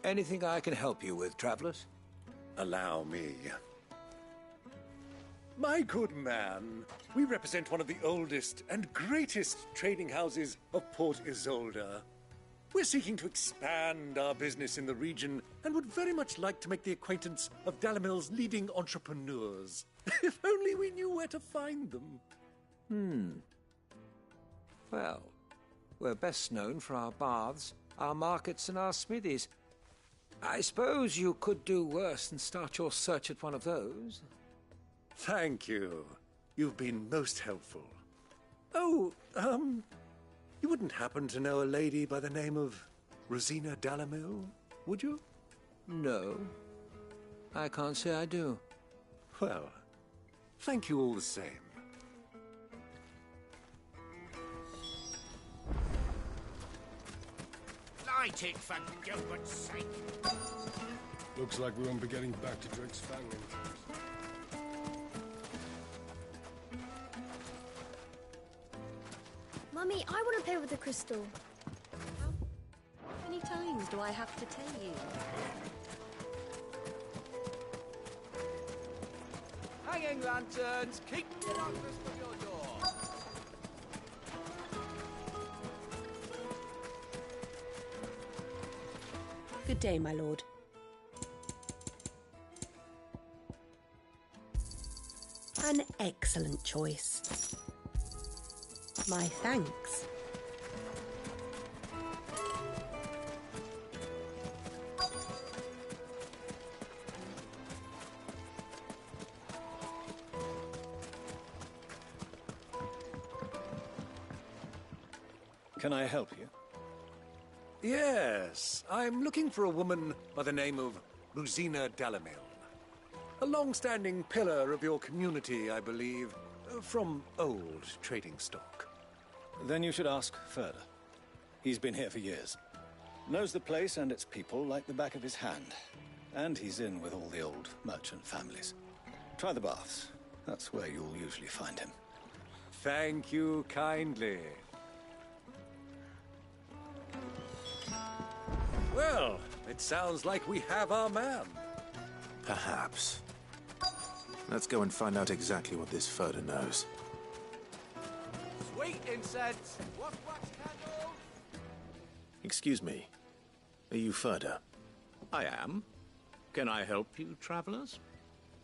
Anything I can help you with, travelers? Allow me. My good man, we represent one of the oldest and greatest trading houses of Port Isolde. We're seeking to expand our business in the region and would very much like to make the acquaintance of Dalamil's leading entrepreneurs. If only we knew where to find them. Well, we're best known for our baths, our markets, and our smithies. I suppose you could do worse than start your search at one of those. Thank you. You've been most helpful. Oh, you wouldn't happen to know a lady by the name of Rosina Dalamil, would you? No, I can't say I do. Well, thank you all the same. Light it, for Gilbert's sake. Looks like we won't be getting back to Ffxvi anytime soon. Mummy, I want to play with the crystal. How many times do I have to tell you? Hanging lanterns, keep the darkness from your door. Good day, my lord. An excellent choice. My thanks. Can I help you? Yes, I'm looking for a woman by the name of Rosina Dalamil. A long-standing pillar of your community, I believe, from old trading stock. Then you should ask further. He's been here for years. Knows the place and its people like the back of his hand. And he's in with all the old merchant families. Try the baths. That's where you'll usually find him. Thank you kindly. Well, it sounds like we have our man. Perhaps. Let's go and find out exactly what this Furda knows. Sweet incense, what wax candles? Excuse me. Are you Furda? I am. Can I help you, travelers?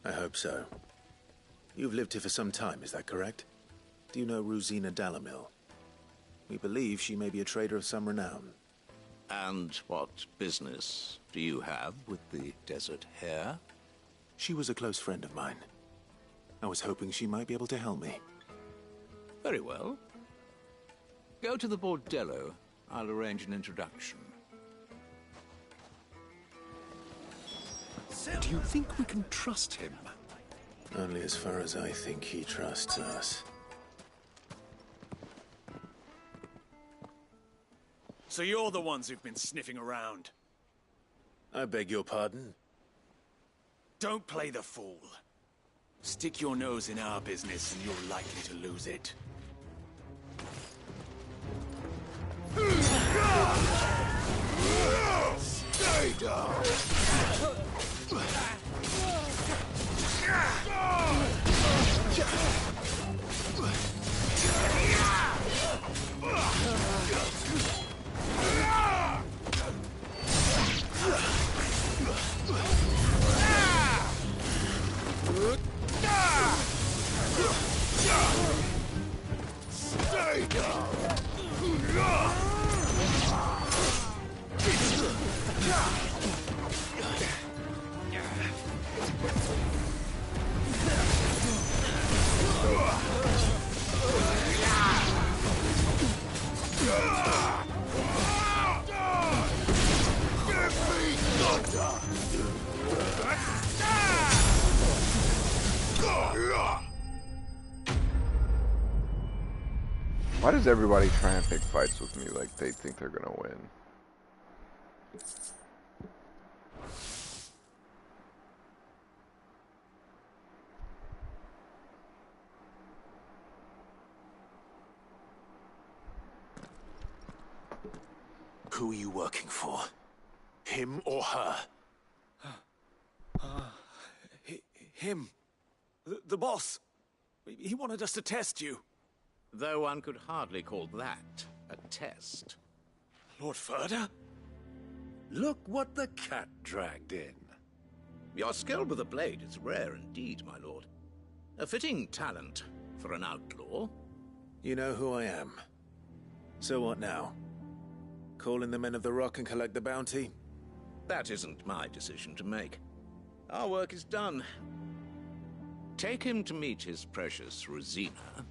I hope so. You've lived here for some time, is that correct? Do you know Rosina Dalamil? We believe she may be a trader of some renown. And what business do you have with the desert hare? She was a close friend of mine. I was hoping she might be able to help me. Very well. Go to the bordello. I'll arrange an introduction. Do you think we can trust him? Only as far as I think he trusts us. So you're the ones who've been sniffing around. I beg your pardon? Don't play the fool. Stick your nose in our business and you're likely to lose it. Stay down! Stay down! Why does everybody try and pick fights with me like they think they're gonna win? Who are you working for? Him or her? Him. The boss. He wanted us to test you. Though one could hardly call that a test. Lord Ferda? Look what the cat dragged in. Your skill with a blade is rare indeed, my lord. A fitting talent for an outlaw. You know who I am. So what now? Call in the Men of the Rock and collect the bounty? That isn't my decision to make. Our work is done. Take him to meet his precious Rosina.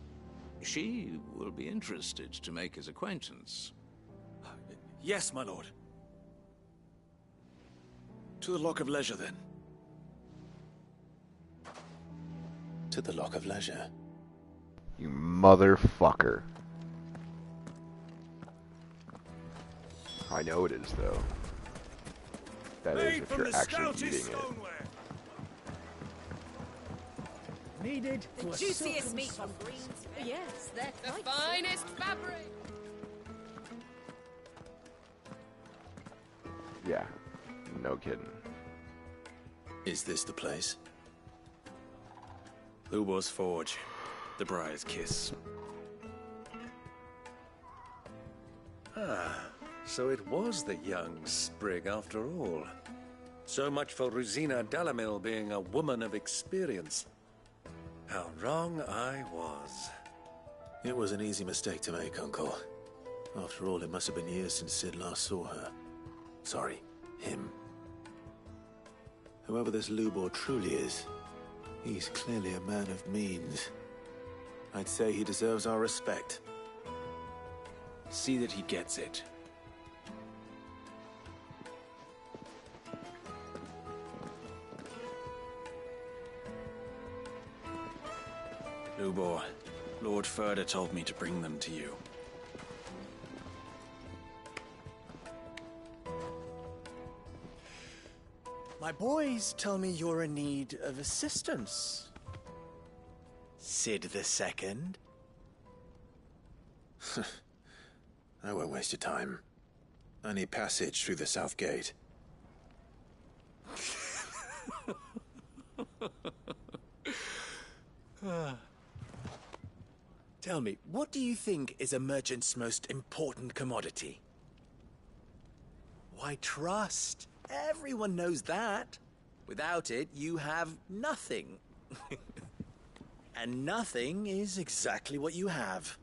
She will be interested to make his acquaintance. Yes, my lord. To the Lock of Leisure, then. To the Lock of Leisure. You motherfucker. I know it is, though. That is if you're actually eating it. Needed The juiciest meat from greens. Yes, they're the finest fabric. Yeah, no kidding. Is this the place? Lubor's Forge. The Briar's Kiss. So it was the young sprig after all. So much for Rosina Dalamil being a woman of experience. How wrong I was. It was an easy mistake to make, Uncle. After all, it must have been years since Sid last saw her. Sorry, him. Whoever this Lubor truly is, he's clearly a man of means. I'd say he deserves our respect. See that he gets it. Lubor, Lord Ferda told me to bring them to you. My boys tell me you're in need of assistance. Sid the Second. I won't waste your time. I need passage through the south gate. Tell me, what do you think is a merchant's most important commodity? Why, trust. Everyone knows that. Without it, you have nothing. And nothing is exactly what you have.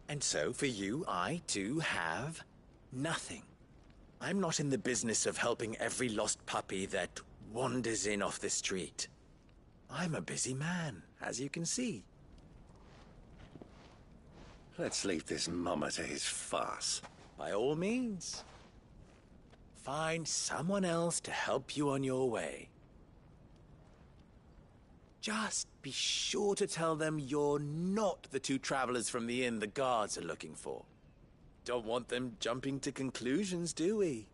And so, for you, I, too, have nothing. I'm not in the business of helping every lost puppy that wanders in off the street. I'm a busy man, as you can see. Let's leave this mummer to his farce. By all means. Find someone else to help you on your way. Just be sure to tell them you're not the two travelers from the inn the guards are looking for. Don't want them jumping to conclusions, do we?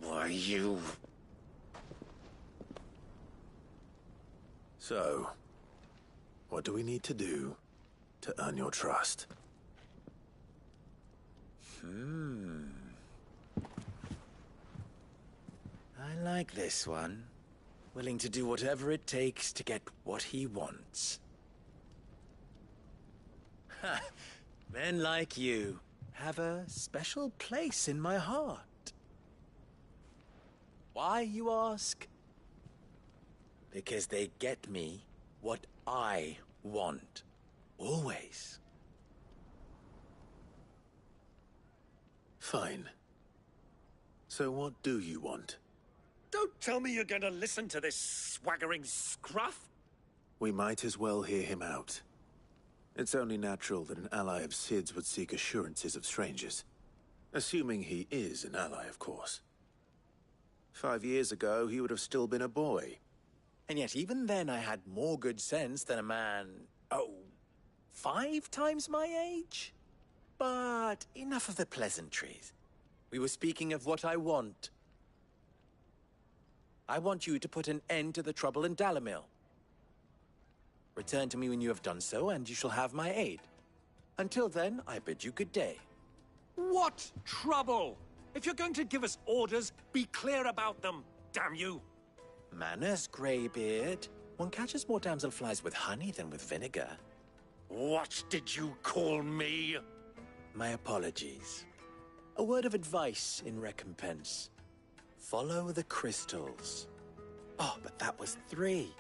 Why, you... So, what do we need to do to earn your trust? I like this one. Willing to do whatever it takes to get what he wants. Ha! Men like you have a special place in my heart. Why, you ask? Because they get me what I want. Always. Fine. So what do you want? Don't tell me you're going to listen to this swaggering scruff! We might as well hear him out. It's only natural that an ally of Sid's would seek assurances of strangers. Assuming he is an ally, of course. 5 years ago, he would have still been a boy. And yet even then I had more good sense than a man, 5 times my age? But enough of the pleasantries. We were speaking of what I want. I want you to put an end to the trouble in Dalamil. Return to me when you have done so, and you shall have my aid. Until then, I bid you good day. What trouble? If you're going to give us orders, be clear about them, damn you! Manners, Greybeard. One catches more damselflies with honey than with vinegar. What did you call me? My apologies. A word of advice in recompense. Follow the crystals. Oh, but that was 3.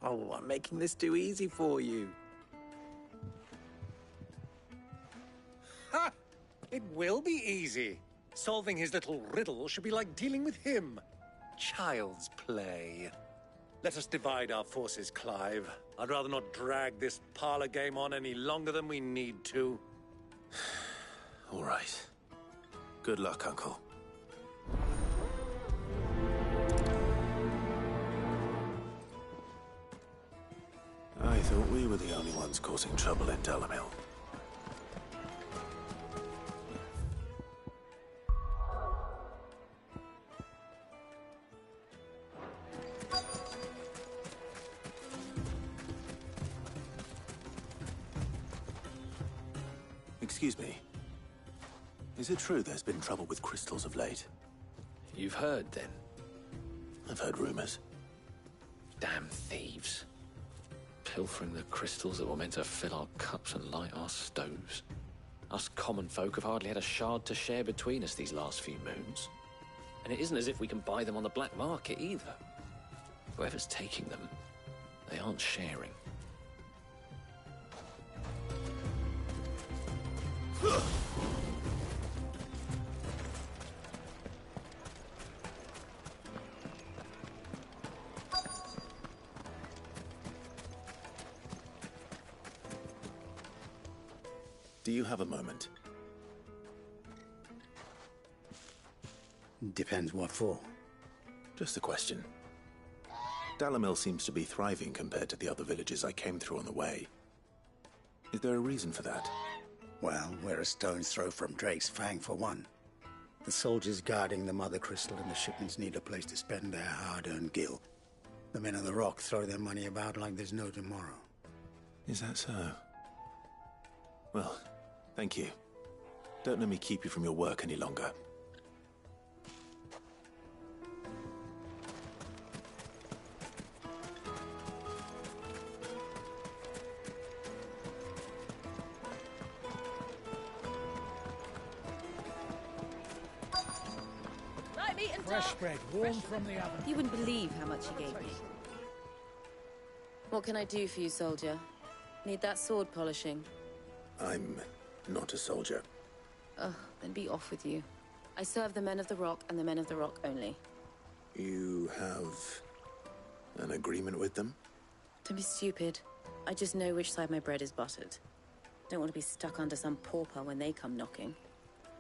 Oh, I'm making this too easy for you. Ha! It will be easy. Solving his little riddle should be like dealing with him. Child's play. Let us divide our forces, Clive. I'd rather not drag this parlor game on any longer than we need to. All right. Good luck, Uncle. I thought we were the only ones causing trouble in Dalamil. Excuse me. Is it true there's been trouble with crystals of late? You've heard, then? I've heard rumors. Damn thieves. Pilfering the crystals that were meant to fill our cups and light our stoves. Us common folk have hardly had a shard to share between us these last few moons. And it isn't as if we can buy them on the black market, either. Whoever's taking them, they aren't sharing. Do you have a moment? Depends what for. Just a question. Dalamil seems to be thriving compared to the other villages I came through on the way. Is there a reason for that? Well, we're a stone's throw from Drake's Fang, for one. The soldiers guarding the Mother Crystal and the shipments need a place to spend their hard-earned gil. The men of the Rock throw their money about like there's no tomorrow. Is that so? Well, thank you. Don't let me keep you from your work any longer. Fresh bread, warm from the oven. You wouldn't believe how much he gave me. What can I do for you, soldier? Need that sword polishing? I'm not a soldier. Ugh, then be off with you. I serve the men of the Rock and the men of the Rock only. You have an agreement with them? Don't be stupid. I just know which side my bread is buttered. Don't want to be stuck under some pauper when they come knocking.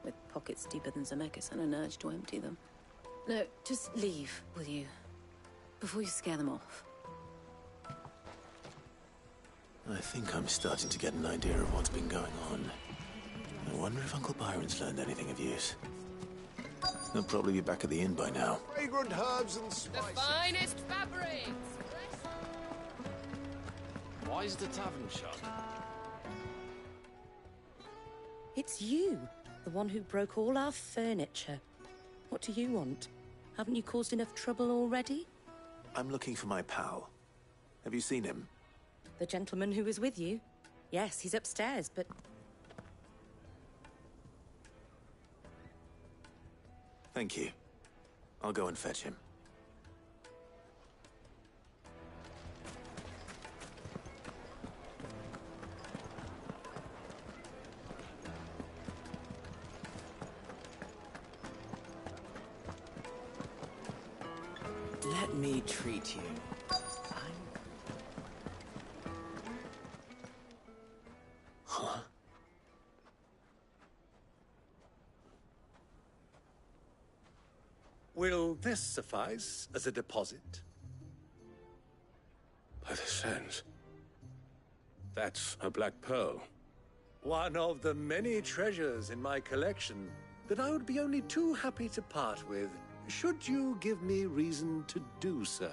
With pockets deeper than Zemeckis and an urge to empty them. No, just leave, will you? Before you scare them off. I think I'm starting to get an idea of what's been going on. I wonder if Uncle Byron's learned anything of use. He'll probably be back at the inn by now. Fragrant herbs and spices. The finest fabrics! Why is the tavern shut? It's you, the one who broke all our furniture. What do you want? Haven't you caused enough trouble already? I'm looking for my pal. Have you seen him? The gentleman who was with you? Yes, he's upstairs, but... Thank you. I'll go and fetch him. Let me treat you. Huh? Will this suffice as a deposit? By the sands. That's a black pearl. One of the many treasures in my collection that I would be only too happy to part with, should you give me reason to do so.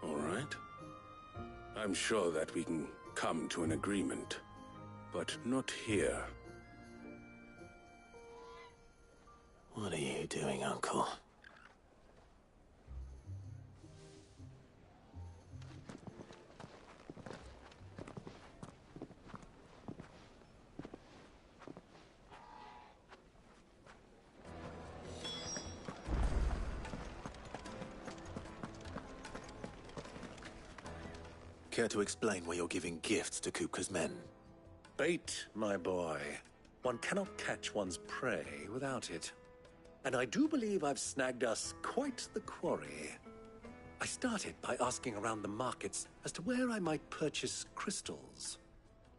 All right. I'm sure that we can come to an agreement, but not here. What are you doing, Uncle? Care to explain why you're giving gifts to Kupka's men? Bait, my boy. One cannot catch one's prey without it. And I do believe I've snagged us quite the quarry. I started by asking around the markets as to where I might purchase crystals.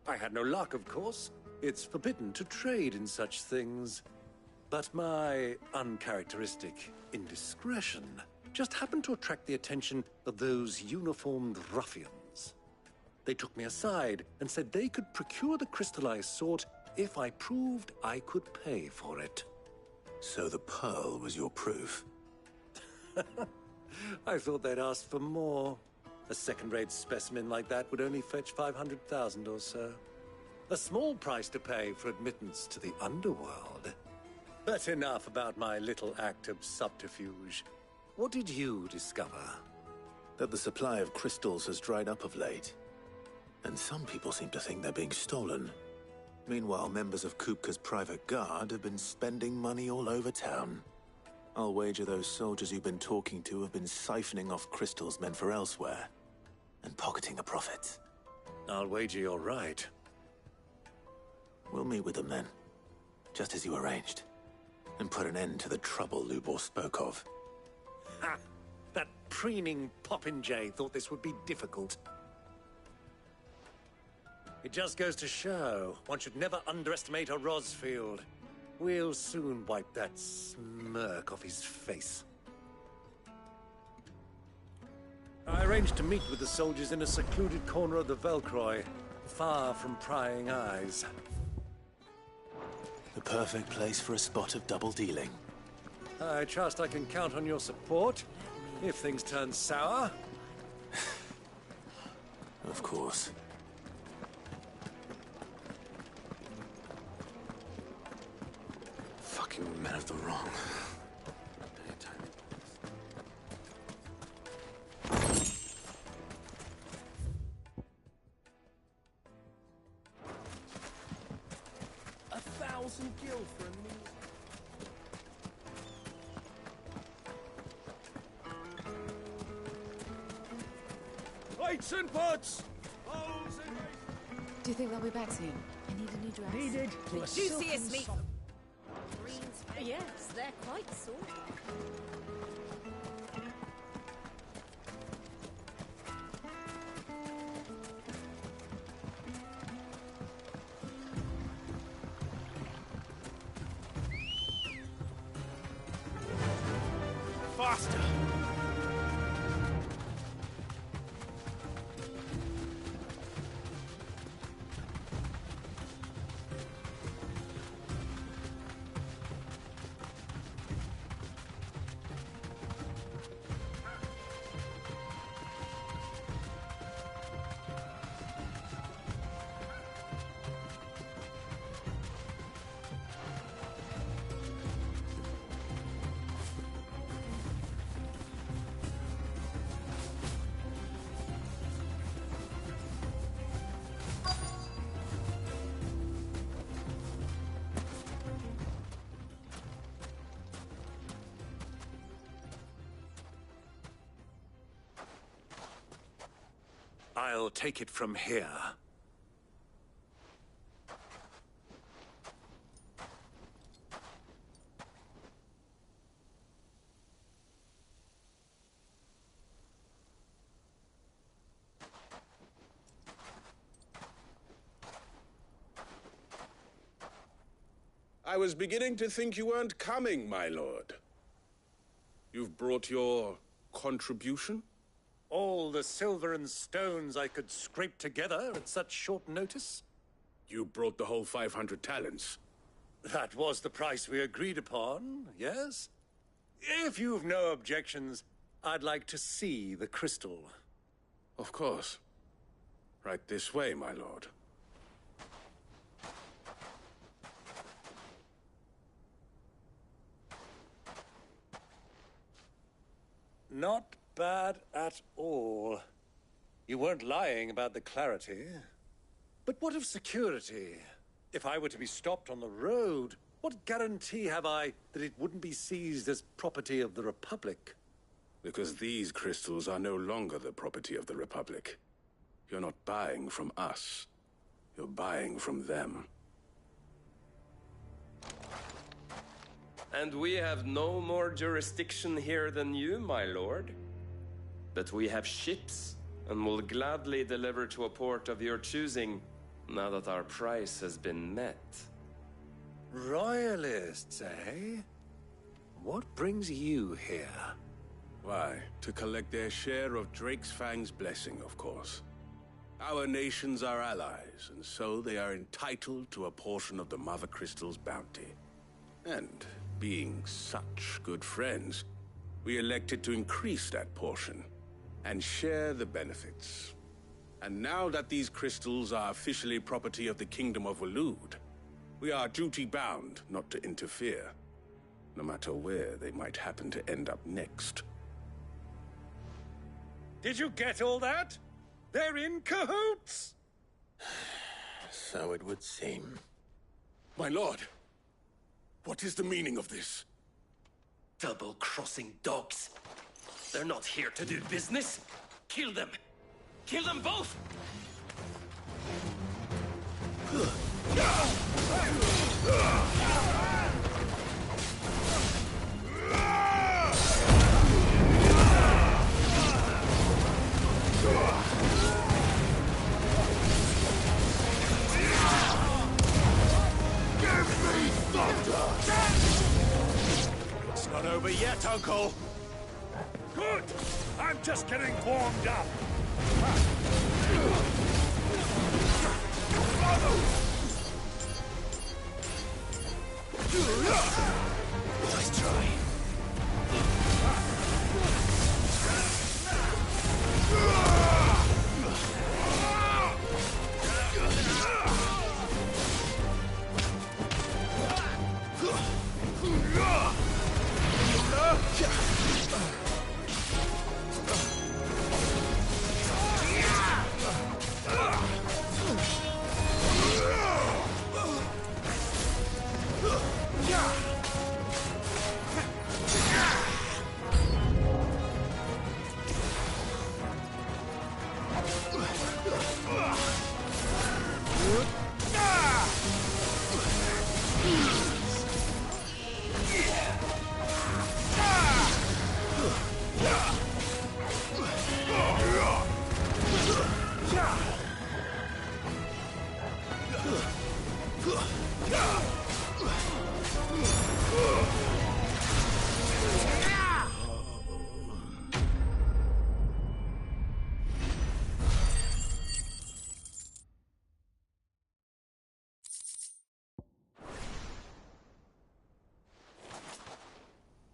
I had no luck, of course. It's forbidden to trade in such things. But my uncharacteristic indiscretion just happened to attract the attention of those uniformed ruffians. They took me aside and said they could procure the crystal I sought if I proved I could pay for it. So the pearl was your proof? I thought they'd asked for more. A second-rate specimen like that would only fetch 500,000 or so. A small price to pay for admittance to the underworld. But enough about my little act of subterfuge. What did you discover? That the supply of crystals has dried up of late. And some people seem to think they're being stolen. Meanwhile, members of Kupka's private guard have been spending money all over town. I'll wager those soldiers you've been talking to have been siphoning off crystals meant for elsewhere, and pocketing the profits. I'll wager you're right. We'll meet with them then, just as you arranged, and put an end to the trouble Lubor spoke of. Ha! That preening popinjay thought this would be difficult. It just goes to show, one should never underestimate a Rosfield. We'll soon wipe that smirk off his face. I arranged to meet with the soldiers in a secluded corner of the Velcroy, far from prying eyes. The perfect place for a spot of double dealing. I trust I can count on your support, if things turn sour. Of course. Fucking men of the wrong. $1,000 gil for a meal. Plates and pots! Do you think they'll be back soon? I need a new dress. Needed. Juiciest meat. Yes, they're quite sore. Faster! I'll take it from here. I was beginning to think you weren't coming, my lord. You've brought your contribution? All the silver and stones I could scrape together at such short notice? You brought the whole 500 talents. That was the price we agreed upon, yes? If you've no objections, I'd like to see the crystal. Of course. Right this way, my lord. Not bad at all. You weren't lying about the clarity. But what of security? If I were to be stopped on the road, what guarantee have I that it wouldn't be seized as property of the Republic? Because these crystals are no longer the property of the Republic. You're not buying from us. You're buying from them. And we have no more jurisdiction here than you, my lord. But we have ships, and will gladly deliver to a port of your choosing, now that our price has been met. Royalists, eh? What brings you here? Why, to collect their share of Ffxi's blessing, of course. Our nations are allies, and so they are entitled to a portion of the Mother Crystal's bounty. And, being such good friends, we elected to increase that portion and share the benefits. And now that these crystals are officially property of the Kingdom of Waloed, we are duty-bound not to interfere, no matter where they might happen to end up next. Did you get all that? They're in cahoots! So it would seem. My lord, what is the meaning of this? Double-crossing dogs. They're not here to do business. Kill them. Kill them both! It's not over yet, Uncle! Good! I'm just getting warmed up! Nice try.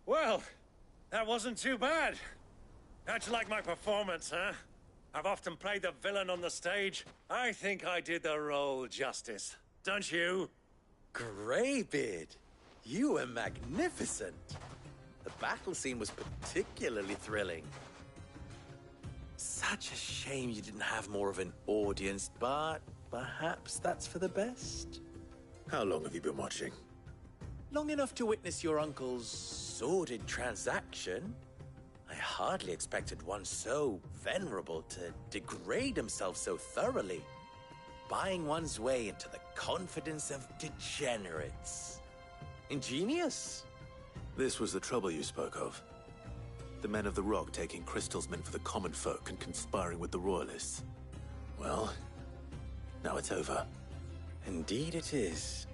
Well, that wasn't too bad. How'd you like my performance, huh? I've often played the villain on the stage. I think I did the role justice. Don't you? Greybeard, you were magnificent. The battle scene was particularly thrilling. Such a shame you didn't have more of an audience, but perhaps that's for the best. How long have you been watching? Long enough to witness your uncle's sordid transaction. I hardly expected one so venerable to degrade himself so thoroughly. Buying one's way into the confidence of degenerates. Ingenious. This was the trouble you spoke of. The men of the Rock taking crystals meant for the common folk and conspiring with the Royalists. Well, now it's over. Indeed it is.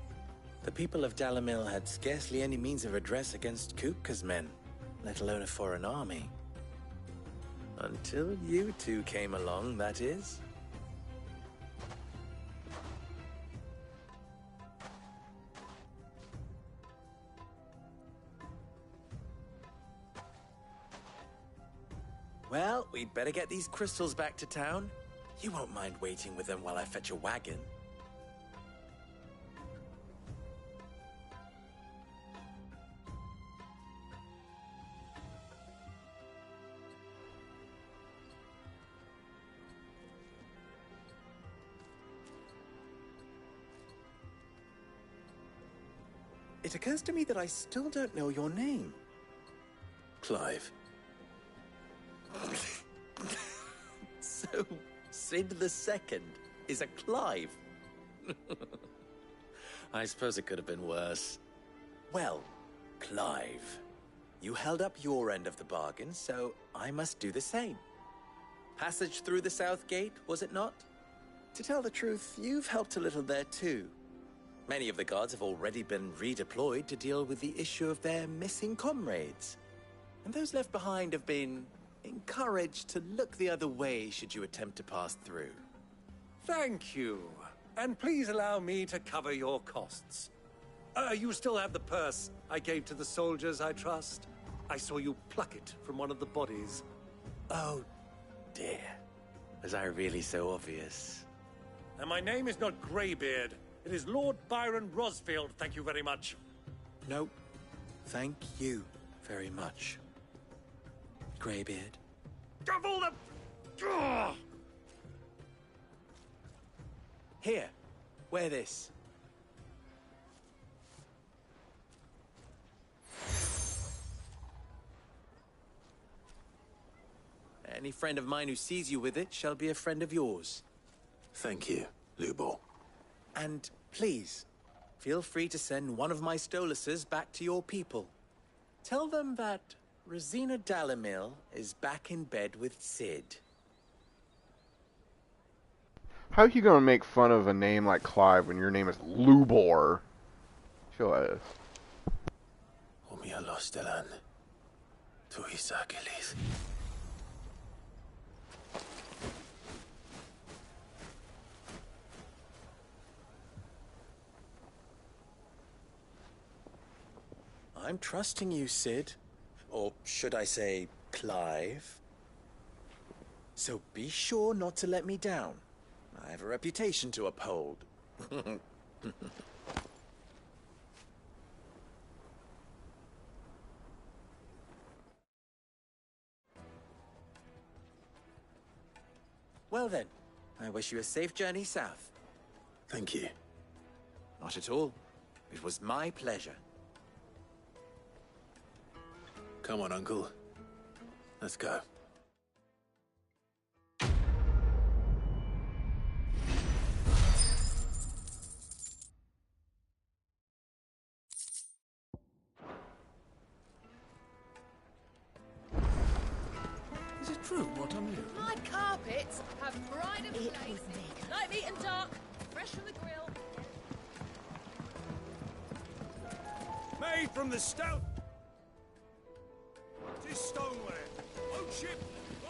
The people of Dalamil had scarcely any means of redress against Kupka's men, let alone a foreign army. Until you two came along, that is. Well, we'd better get these crystals back to town. You won't mind waiting with them while I fetch a wagon. It occurs to me that I still don't know your name. Clive. So, Sid the Second is a Clive? I suppose it could have been worse. Well, Clive, you held up your end of the bargain, so I must do the same. Passage through the South Gate, was it not? To tell the truth, you've helped a little there too. Many of the guards have already been redeployed to deal with the issue of their missing comrades. And those left behind have been encouraged to look the other way should you attempt to pass through. Thank you. And please allow me to cover your costs. You still have the purse I gave to the soldiers, I trust? I saw you pluck it from one of the bodies. Oh, dear. Was I really so obvious? And my name is not Greybeard. It is Lord Byron Rosfield, thank you very much. No, thank you very much, Greybeard. Of all the... Ugh! Here, wear this. Any friend of mine who sees you with it shall be a friend of yours. Thank you, Lubor. And please, feel free to send one of my Stoluses back to your people. Tell them that Rosina Dalamil is back in bed with Sid. How are you gonna make fun of a name like Clive when your name is Lubor? Sure. Lostelan. Tuisakelis. I'm trusting you, Sid. Or should I say, Clive? So be sure not to let me down. I have a reputation to uphold. Well then, I wish you a safe journey south. Thank you. Not at all. It was my pleasure. Come on, Uncle. Let's go. Is it true what I'm hearing? My carpets have pride of place. Light, meat and dark, fresh from the grill. Made from the stone. This stoneware. Ownership.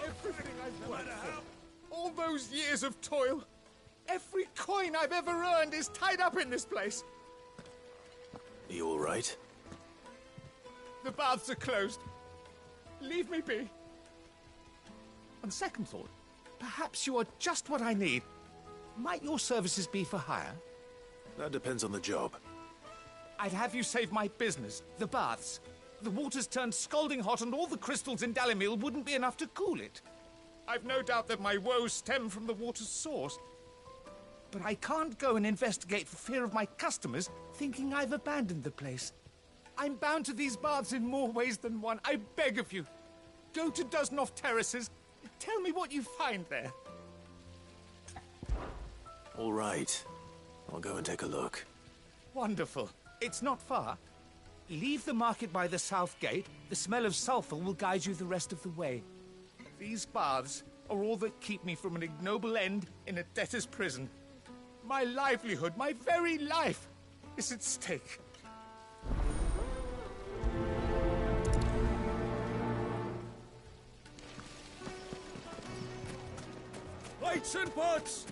Everything I've worked for. All those years of toil. Every coin I've ever earned is tied up in this place. Are you all right? The baths are closed. Leave me be. On second thought, perhaps you are just what I need. Might your services be for hire? That depends on the job. I'd have you save my business, the baths. The water's turned scalding hot and all the crystals in Dalamil wouldn't be enough to cool it. I've no doubt that my woes stem from the water's source. But I can't go and investigate for fear of my customers thinking I've abandoned the place. I'm bound to these baths in more ways than one. I beg of you. Go to Dusnov Terraces. Tell me what you find there. All right. I'll go and take a look. Wonderful. It's not far. Leave the market by the south gate. The smell of sulfur will guide you the rest of the way. These baths are all that keep me from an ignoble end in a debtor's prison. My livelihood, my very life, is at stake. Plates and pots!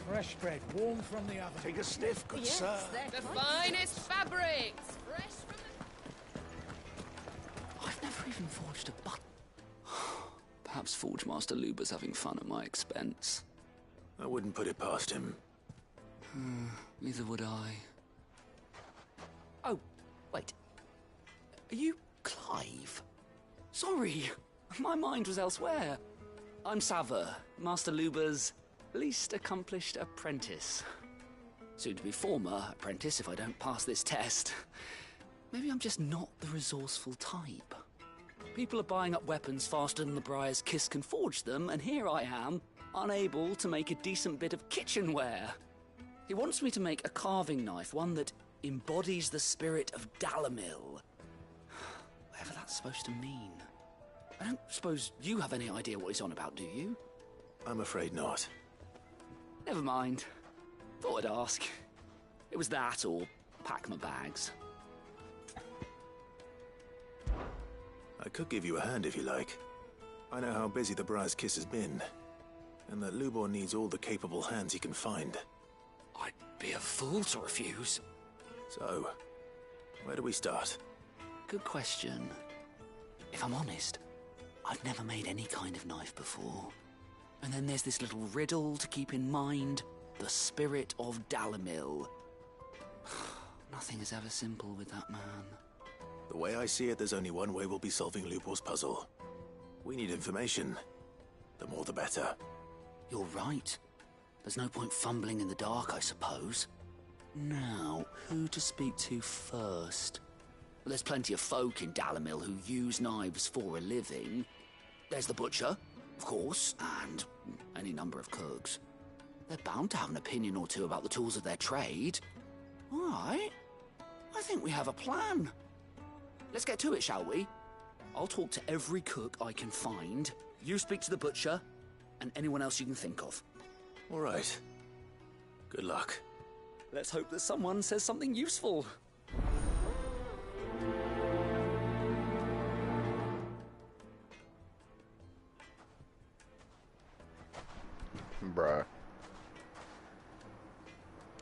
Fresh bread, warm from the oven. Take a sniff, good Yes, sir. the finest fabrics, fresh from the... I've never even forged a button. Perhaps Forge Master Luber's having fun at my expense. I wouldn't put it past him. Neither would I. Oh, wait. Are you Clive? Sorry, my mind was elsewhere. I'm Sava, Master Luber's least accomplished apprentice. Soon to be former apprentice if I don't pass this test. Maybe I'm just not the resourceful type. People are buying up weapons faster than the Briar's Kiss can forge them, and here I am, unable to make a decent bit of kitchenware. He wants me to make a carving knife, one that embodies the spirit of Dalamil. Whatever that's supposed to mean. I don't suppose you have any idea what he's on about, do you? I'm afraid not. Never mind. Thought I'd ask. It was that or pack my bags. I could give you a hand if you like. I know how busy the Briar's Kiss has been, and that Lubor needs all the capable hands he can find. I'd be a fool to refuse. So, where do we start? Good question. If I'm honest, I've never made any kind of knife before. And then there's this little riddle to keep in mind. The spirit of Dalamil. Nothing is ever simple with that man. The way I see it, there's only one way we'll be solving Lubor's puzzle. We need information. The more the better. You're right. There's no point fumbling in the dark, I suppose. Now, who to speak to first? Well, there's plenty of folk in Dalamil who use knives for a living. There's the butcher, of course, and any number of cooks. They're bound to have an opinion or two about the tools of their trade. All right. I think we have a plan. Let's get to it, shall we? I'll talk to every cook I can find. You speak to the butcher, and anyone else you can think of. All right. Good luck. Let's hope that someone says something useful. Bruh.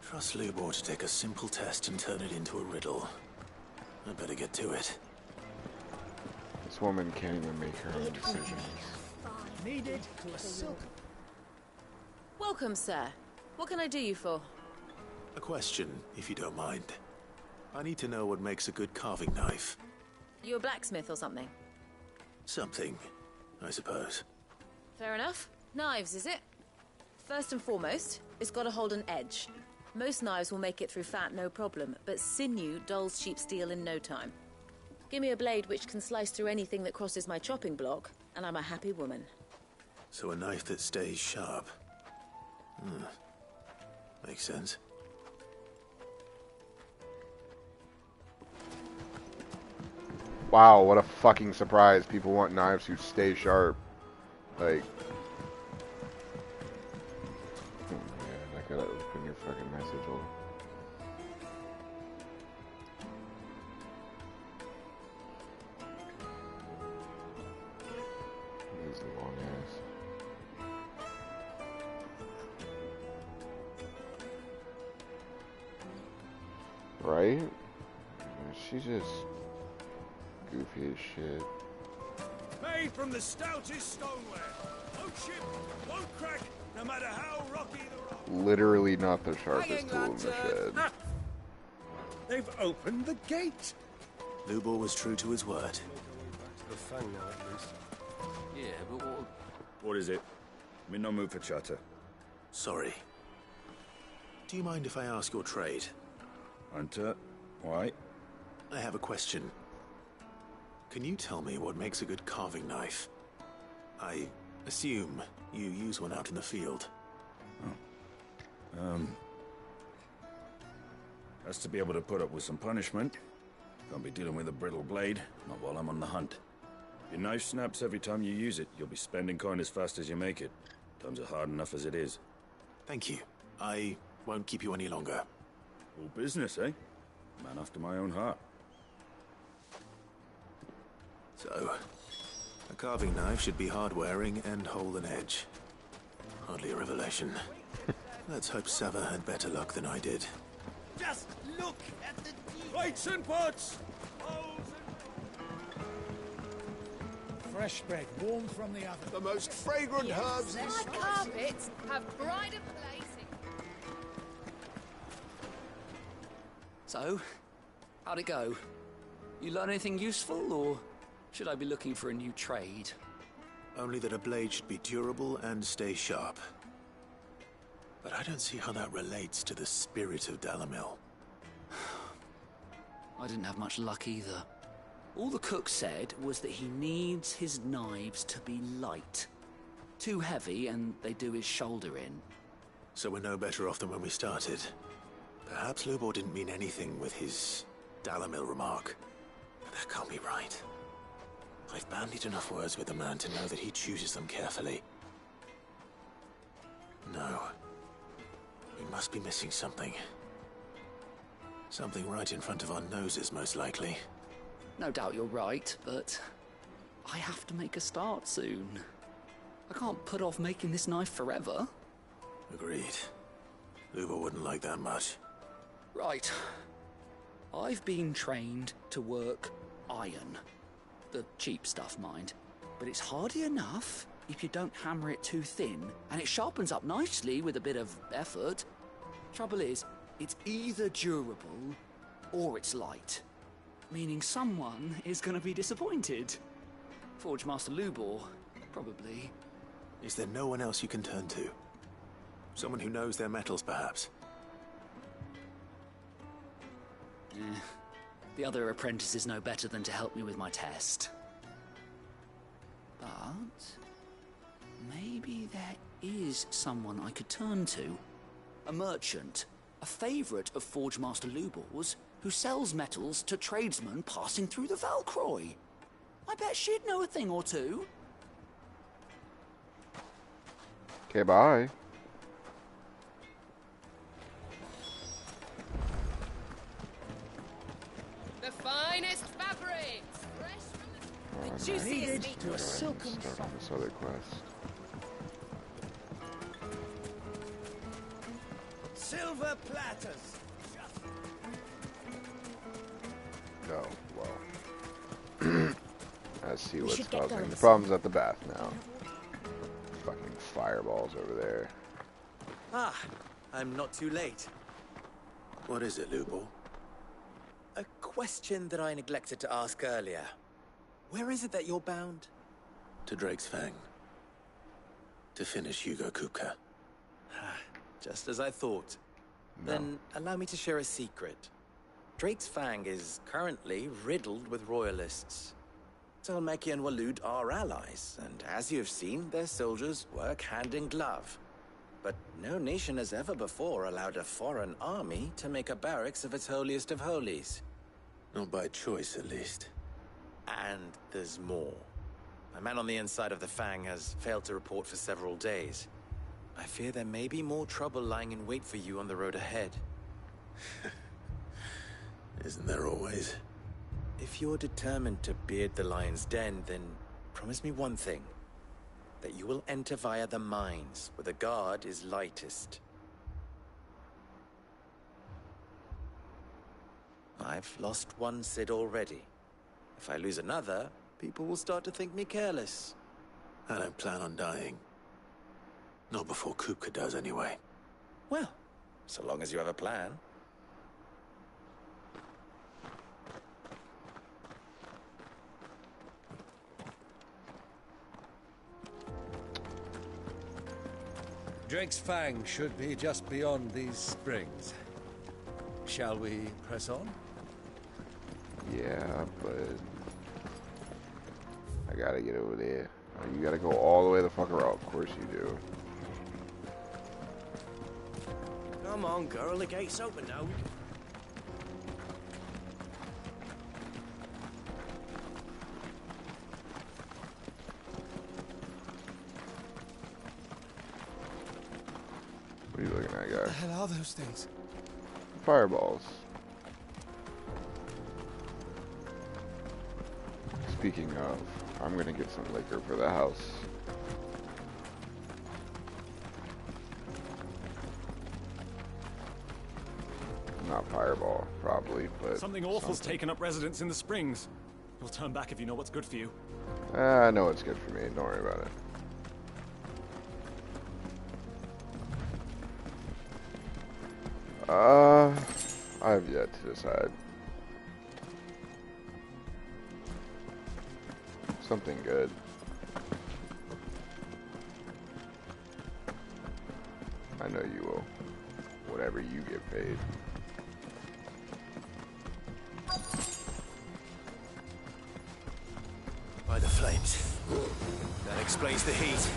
Trust Lubor to take a simple test and turn it into a riddle. I better get to it. This woman can't even make her own decisions. Needed to a silk. Welcome, sir. What can I do you for? A question, if you don't mind. I need to know what makes a good carving knife. You a blacksmith or something? Something, I suppose. Fair enough. Knives, is it? First and foremost, it's got to hold an edge. Most knives will make it through fat, no problem, but sinew dulls cheap steel in no time. Give me a blade which can slice through anything that crosses my chopping block, and I'm a happy woman. So a knife that stays sharp. Makes sense. Wow, what a fucking surprise. People want knives who stay sharp. Like... yeah, I gotta open your fucking message hole. This is long ass. Right? She's just goofy as shit. Made from the stoutest stoneware. Won't chip, won't crack, no matter how rocky the rock. Literally not the sharpest tool in the shed. They've opened the gate. Lubor was true to his word. The fang now, at least. Yeah, but what... What is it? I'm in no mood for chatter. Sorry. Do you mind if I ask your trade? Hunter, why? I have a question. Can you tell me what makes a good carving knife? I assume you use one out in the field. Has to be able to put up with some punishment. Can't be dealing with a brittle blade, not while I'm on the hunt. Your knife snaps every time you use it. You'll be spending coin as fast as you make it. Times are hard enough as it is. Thank you. I won't keep you any longer. All business, eh? Man after my own heart. So, a carving knife should be hard-wearing and hold an edge. Hardly a revelation. Let's hope Sava had better luck than I did. Just look at the plates and pots! Fresh bread, warm from the oven. The most fragrant herbs and My carpets have brighter placing. So, how'd it go? You learn anything useful, or should I be looking for a new trade? Only that a blade should be durable and stay sharp. But I don't see how that relates to the spirit of Dalamil. I didn't have much luck either. All the cook said was that he needs his knives to be light. Too heavy and they do his shoulder in. So we're no better off than when we started. Perhaps Lubor didn't mean anything with his Dalamil remark. But that can't be right. I've bandied enough words with the man to know that he chooses them carefully. No. We must be missing something. Something right in front of our noses, most likely. No doubt you're right, but I have to make a start soon. I can't put off making this knife forever. Agreed. Lubor wouldn't like that much. Right. I've been trained to work iron. The cheap stuff, mind. But it's hardy enough if you don't hammer it too thin, and it sharpens up nicely with a bit of effort. Trouble is, it's either durable or it's light. Meaning someone is going to be disappointed. Forge Master Lubor, probably. Is there no one else you can turn to? Someone who knows their metals, perhaps? The other apprentices know better than to help me with my test. But maybe there is someone I could turn to. A merchant, a favourite of Forge Master Lubor's, who sells metals to tradesmen passing through the Valcroy. I bet she'd know a thing or two. Okay, bye. The finest fabrics, fresh from Oh, the juiciest meat to a silken start on this other quest. Silver platters. Oh, well. I see what's causing the problems at the bath now. Fucking fireballs over there. Ah, I'm not too late. What is it, Lubor? A question that I neglected to ask earlier. Where is it that you're bound? To Drake's Fang. To finish Hugo Kupka. Just as I thought. No. Then allow me to share a secret. Drake's Fang is currently riddled with royalists. Talmeki and Walud are allies, and as you have seen, their soldiers work hand in glove. But no nation has ever before allowed a foreign army to make a barracks of its holiest of holies. Not by choice, at least. And there's more. A man on the inside of the Fang has failed to report for several days. I fear there may be more trouble lying in wait for you on the road ahead. Isn't there always? If you're determined to beard the lion's den, then promise me one thing. That you will enter via the mines, where the guard is lightest. I've lost one Cid already. If I lose another, people will start to think me careless. I don't plan on dying. Not before Kupka does, anyway. Well, so long as you have a plan. Drake's Fang should be just beyond these springs. Shall we press on? Yeah, but I gotta get over there. You gotta go all the way the fuck around. Of course you do. Come on, girl, the gate's open now. What are you looking at, guy? What the hell are those things? Fireballs. Speaking of, I'm gonna get some liquor for the house. Not fireball, probably, but Something awful's taken up residence in the springs. You'll turn back if you know what's good for you. I know it's good for me. Don't worry about it. I have yet to decide. Something good. I know you will. Whatever you get paid. By the flames. That explains the heat.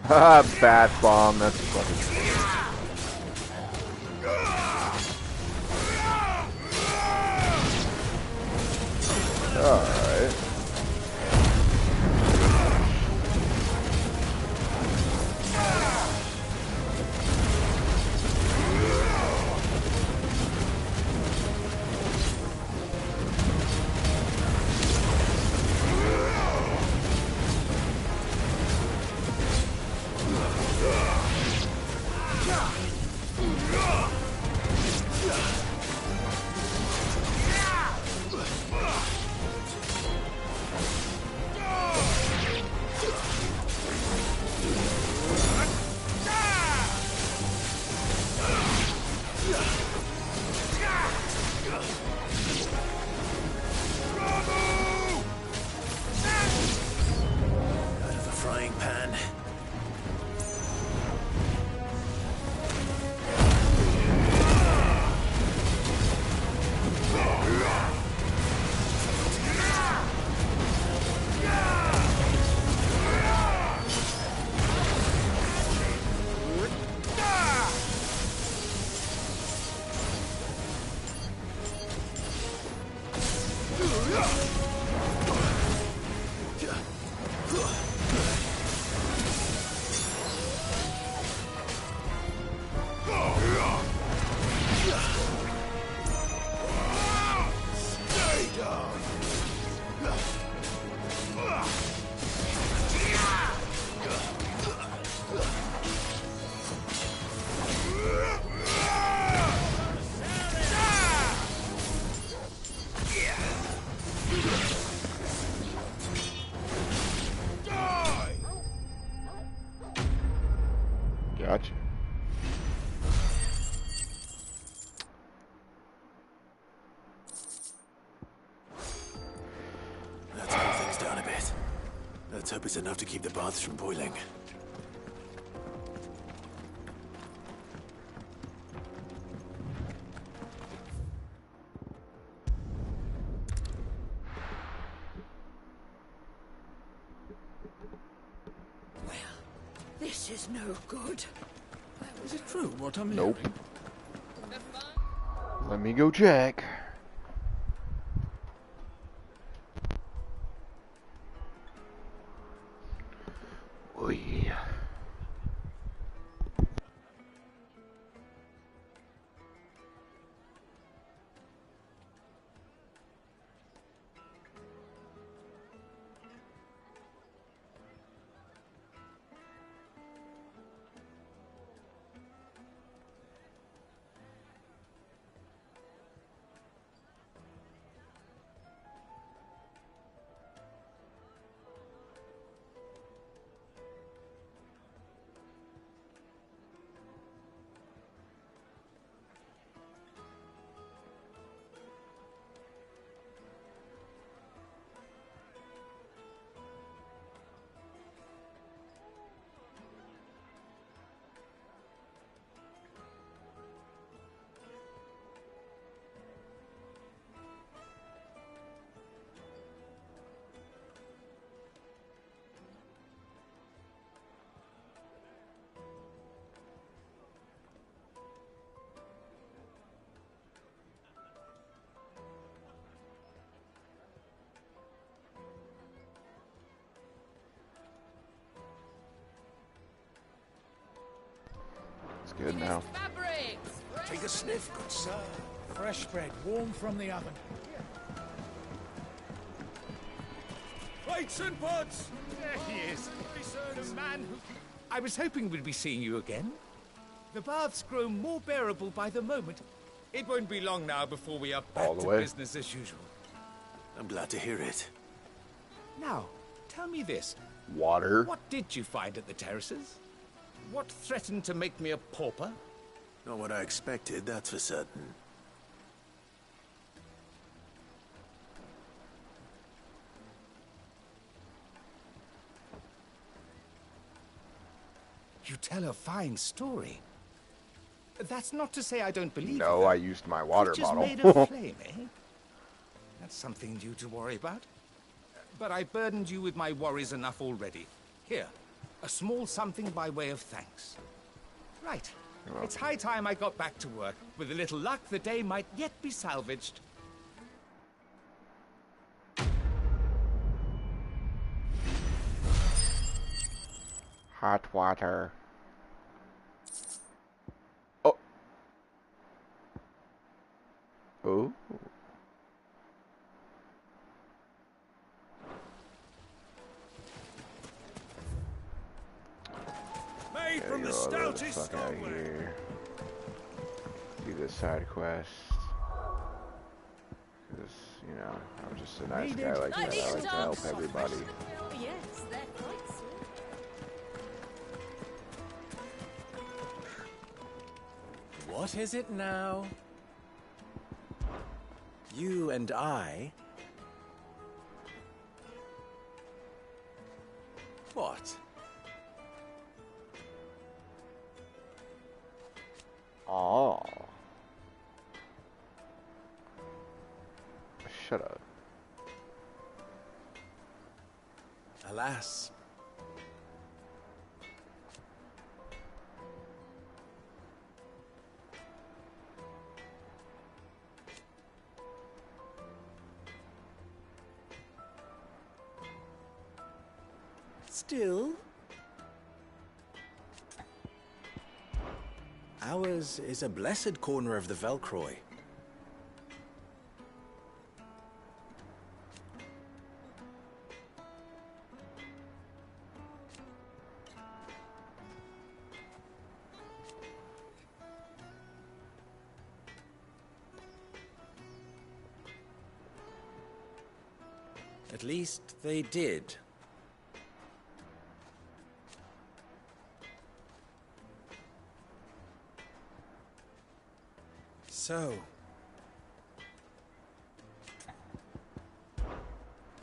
Haha, bath bomb. That's fucking. Alright. Gotcha. Let's cool things down a bit. Let's hope it's enough to keep the baths from boiling. This is no good. Is it true what I'm Nope. hearing? Let me go check. Oh yeah. It's good now. Fabrics! Take a sniff, good sir. Fresh bread, warm from the oven. Plates and pots! There he is. The man who... I was hoping we'd be seeing you again. The baths grow more bearable by the moment. It won't be long now before we are back All the to way. business as usual. I'm glad to hear it. Now, tell me this. Water. What did you find at the terraces? What threatened to make me a pauper? Not what I expected, that's for certain. You tell a fine story. That's not to say I don't believe No, you, I used my water creatures bottle. made of flame, eh? That's something new to worry about. But I burdened you with my worries enough already. Here, a small something by way of thanks. Right. It's high time I got back to work. With a little luck, the day might yet be salvaged. Hot water. Oh. Oh. Made from the stoutest here. Do this side quest. Because, you know, I'm just a nice guy like that. I like to help everybody. Yes, they're quite sweet. What is it now? You and I? What? Oh. Shut up. Alas. Still, ours is a blessed corner of the Velcroy. At least they did. So,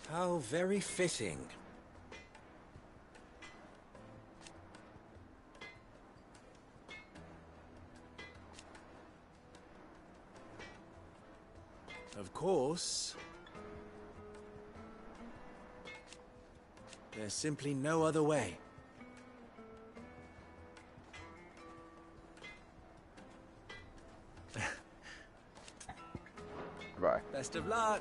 how very fitting. Of course, there's simply no other way. Bye. Best of luck.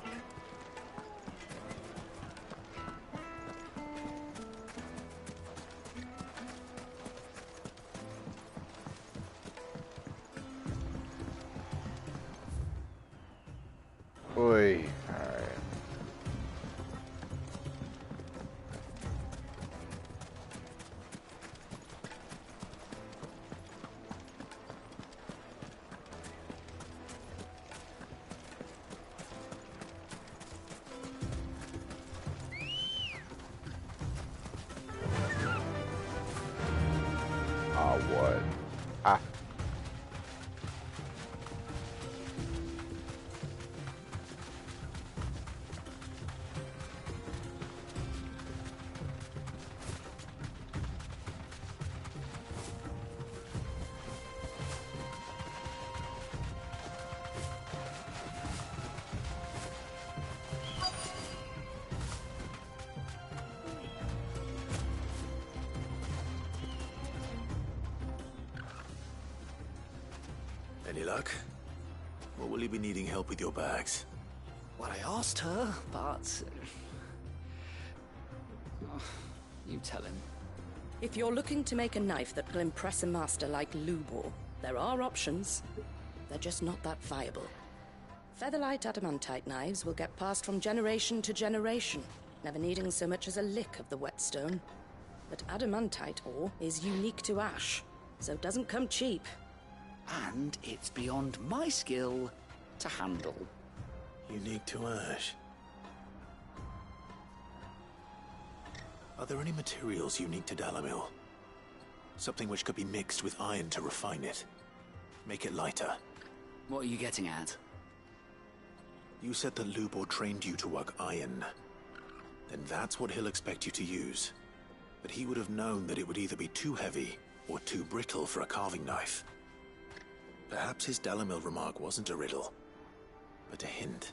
Oi. Alright. What? Ah. Any luck? Or will you be needing help with your bags? Well, I asked her, but... you tell him. If you're looking to make a knife that will impress a master like Lubor, there are options. They're just not that viable. Featherlight adamantite knives will get passed from generation to generation, never needing so much as a lick of the whetstone. But adamantite ore is unique to ash, so it doesn't come cheap. And it's beyond my skill to handle. Unique to ash. Are there any materials unique to Dalamil? Something which could be mixed with iron to refine it. Make it lighter. What are you getting at? You said that Lubor trained you to work iron. Then that's what he'll expect you to use. But he would have known that it would either be too heavy or too brittle for a carving knife. Perhaps his Dalamil remark wasn't a riddle, but a hint.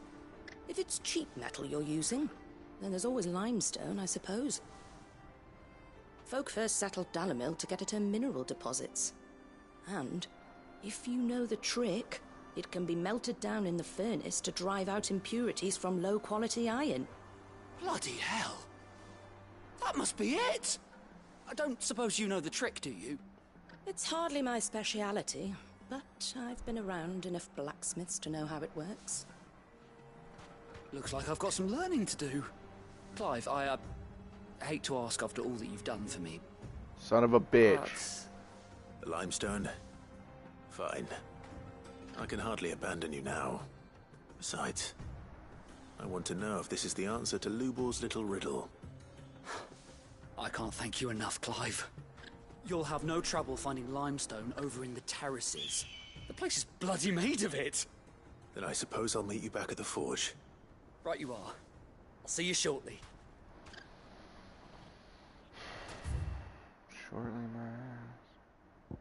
If it's cheap metal you're using, then there's always limestone, I suppose. Folk first settled Dalamil to get at her mineral deposits. And, if you know the trick, it can be melted down in the furnace to drive out impurities from low-quality iron. Bloody hell! That must be it! I don't suppose you know the trick, do you? It's hardly my speciality, but I've been around enough blacksmiths to know how it works. Looks like I've got some learning to do. Clive, I hate to ask after all that you've done for me. Son of a bitch. The limestone? Fine. I can hardly abandon you now. Besides, I want to know if this is the answer to Lubor's little riddle. I can't thank you enough, Clive. You'll have no trouble finding limestone over in the terraces. The place is bloody made of it. Then I suppose I'll meet you back at the forge. Right you are. I'll see you shortly. Shortly, my ass.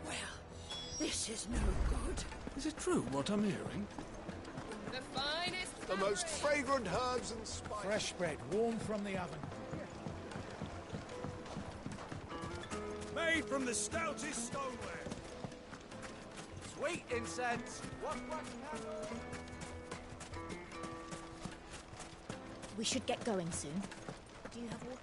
Well, this is no good. Is it true what I'm hearing? The finest. The most fragrant herbs and spices. Fresh bread, warm from the oven. Made from the stoutest stoneware. Sweet incense. What? We should get going soon. Do you have water?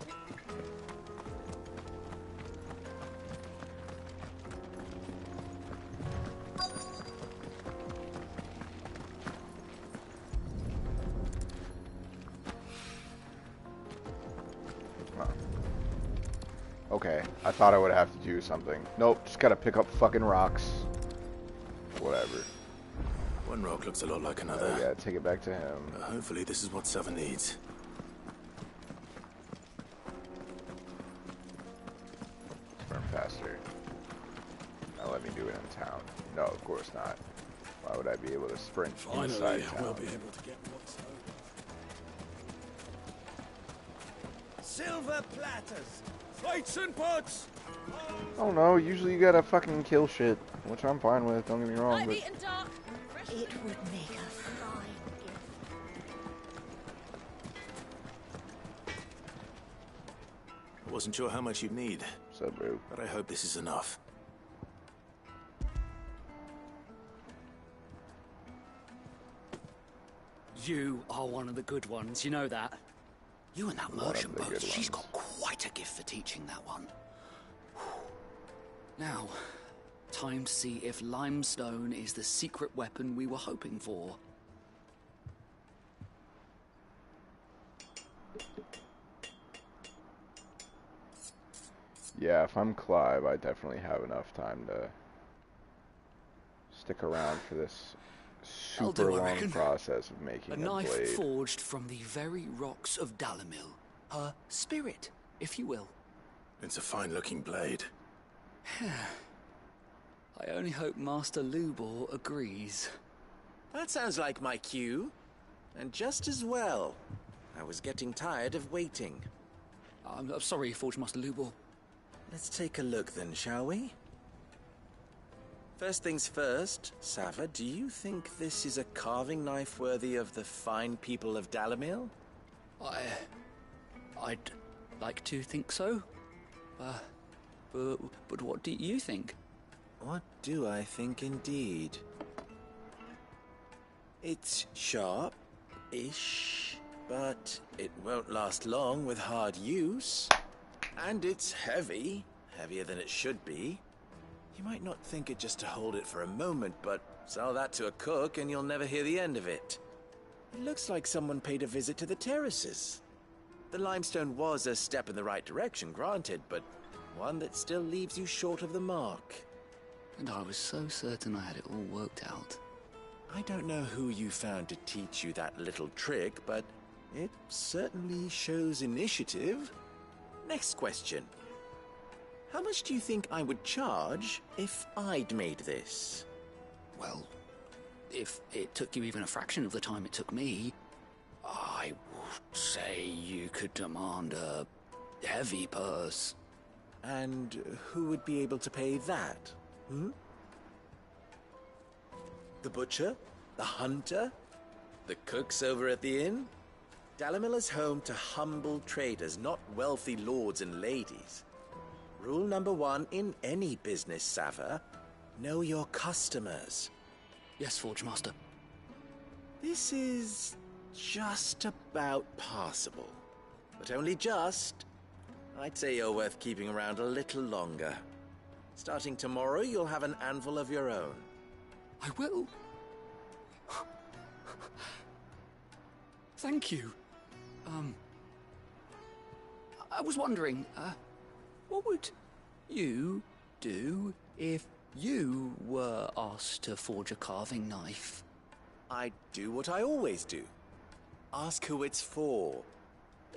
Okay, I thought I would have to do something. Nope, just gotta pick up fucking rocks. Whatever. One rock looks a lot like another. Yeah, take it back to him. Hopefully this is what Sava needs. Sprint faster. Now let me do it in town. No, of course not. Why would I be able to sprint inside town? We'll be able to get what's owed. Silver platters, plates and pots. I don't know, usually you gotta fucking kill shit, which I'm fine with, don't get me wrong, but... It would make a fine gift. I wasn't sure how much you'd need. So, boo. But I hope this is enough. You are one of the good ones, you know that? You and that merchant boat, she's got quite a gift for teaching that one. Now, time to see if limestone is the secret weapon we were hoping for. Yeah, if I'm Clive, I definitely have enough time to stick around for this super long process of making a knife blade. Forged from the very rocks of Dalamil. Her spirit, if you will. It's a fine-looking blade. I only hope Master Lubor agrees. That sounds like my cue. And just as well. I was getting tired of waiting. I'm sorry, Forge Master Lubor. Let's take a look then, shall we? First things first, Sava, do you think this is a carving knife worthy of the fine people of Dalamil? I'd like to think so. But what do you think? What do I think indeed? It's sharp-ish, but it won't last long with hard use. And it's heavy, heavier than it should be. You might not think it just to hold it for a moment, but sell that to a cook and you'll never hear the end of it. It looks like someone paid a visit to the terraces. The limestone was a step in the right direction, granted, but one that still leaves you short of the mark. And I was so certain I had it all worked out. I don't know who you found to teach you that little trick, but it certainly shows initiative. Next question. How much do you think I would charge if I'd made this? Well, if it took you even a fraction of the time it took me, I I would say you could demand a heavy purse. And who would be able to pay that? Hmm? The butcher? The hunter? The cooks over at the inn? Dalimil is home to humble traders, not wealthy lords and ladies. Rule number 1 in any business, Sava: know your customers. Yes, Forge Master. This is just about passable. But only just. I'd say you're worth keeping around a little longer. Starting tomorrow, you'll have an anvil of your own. I will. Thank you. I was wondering, what would you do if you were asked to forge a carving knife? I'd do what I always do. Ask who it's for.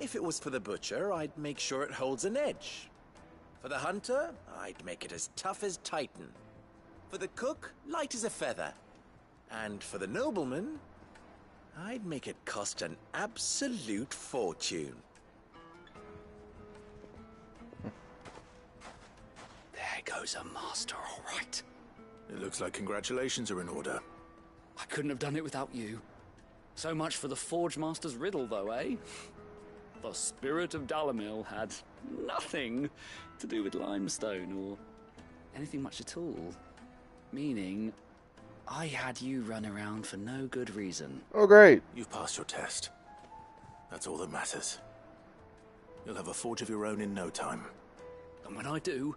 If it was for the butcher, I'd make sure it holds an edge. For the hunter, I'd make it as tough as Titan. For the cook, light as a feather. And for the nobleman, I'd make it cost an absolute fortune. There goes a master, all right. It looks like congratulations are in order. I couldn't have done it without you. So much for the Forge Master's riddle, though, eh? The spirit of Dalimil had nothing to do with limestone or anything much at all. Meaning, I had you run around for no good reason. Oh, great. You've passed your test. That's all that matters. You'll have a forge of your own in no time. And when I do,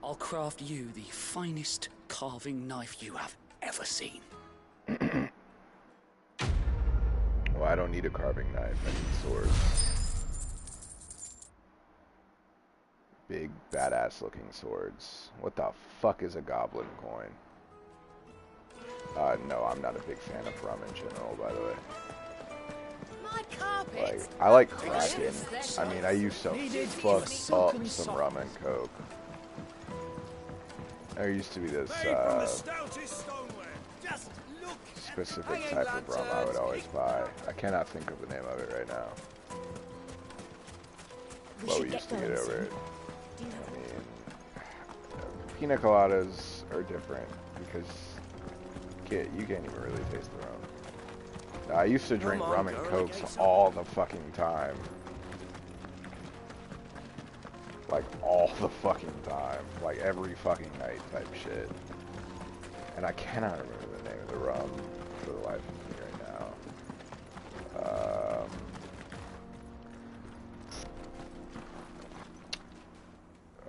I'll craft you the finest carving knife you have ever seen. Well, I don't need a carving knife. I need swords. Big, badass-looking swords. What the fuck is a goblin coin? No, I'm not a big fan of rum in general, by the way. My carpet. Like, I like Kraken. I mean, I used to fuck up some rum and coke. There used to be this specific type of rum I would always buy. I cannot think of the name of it right now. But we used to get over it. I mean, pina coladas are different because you can't even really taste the rum. I used to drink rum and cokes all the fucking time. Like, all the fucking time. Like, every fucking night type shit. And I cannot remember the name of the rum for the life of me right now.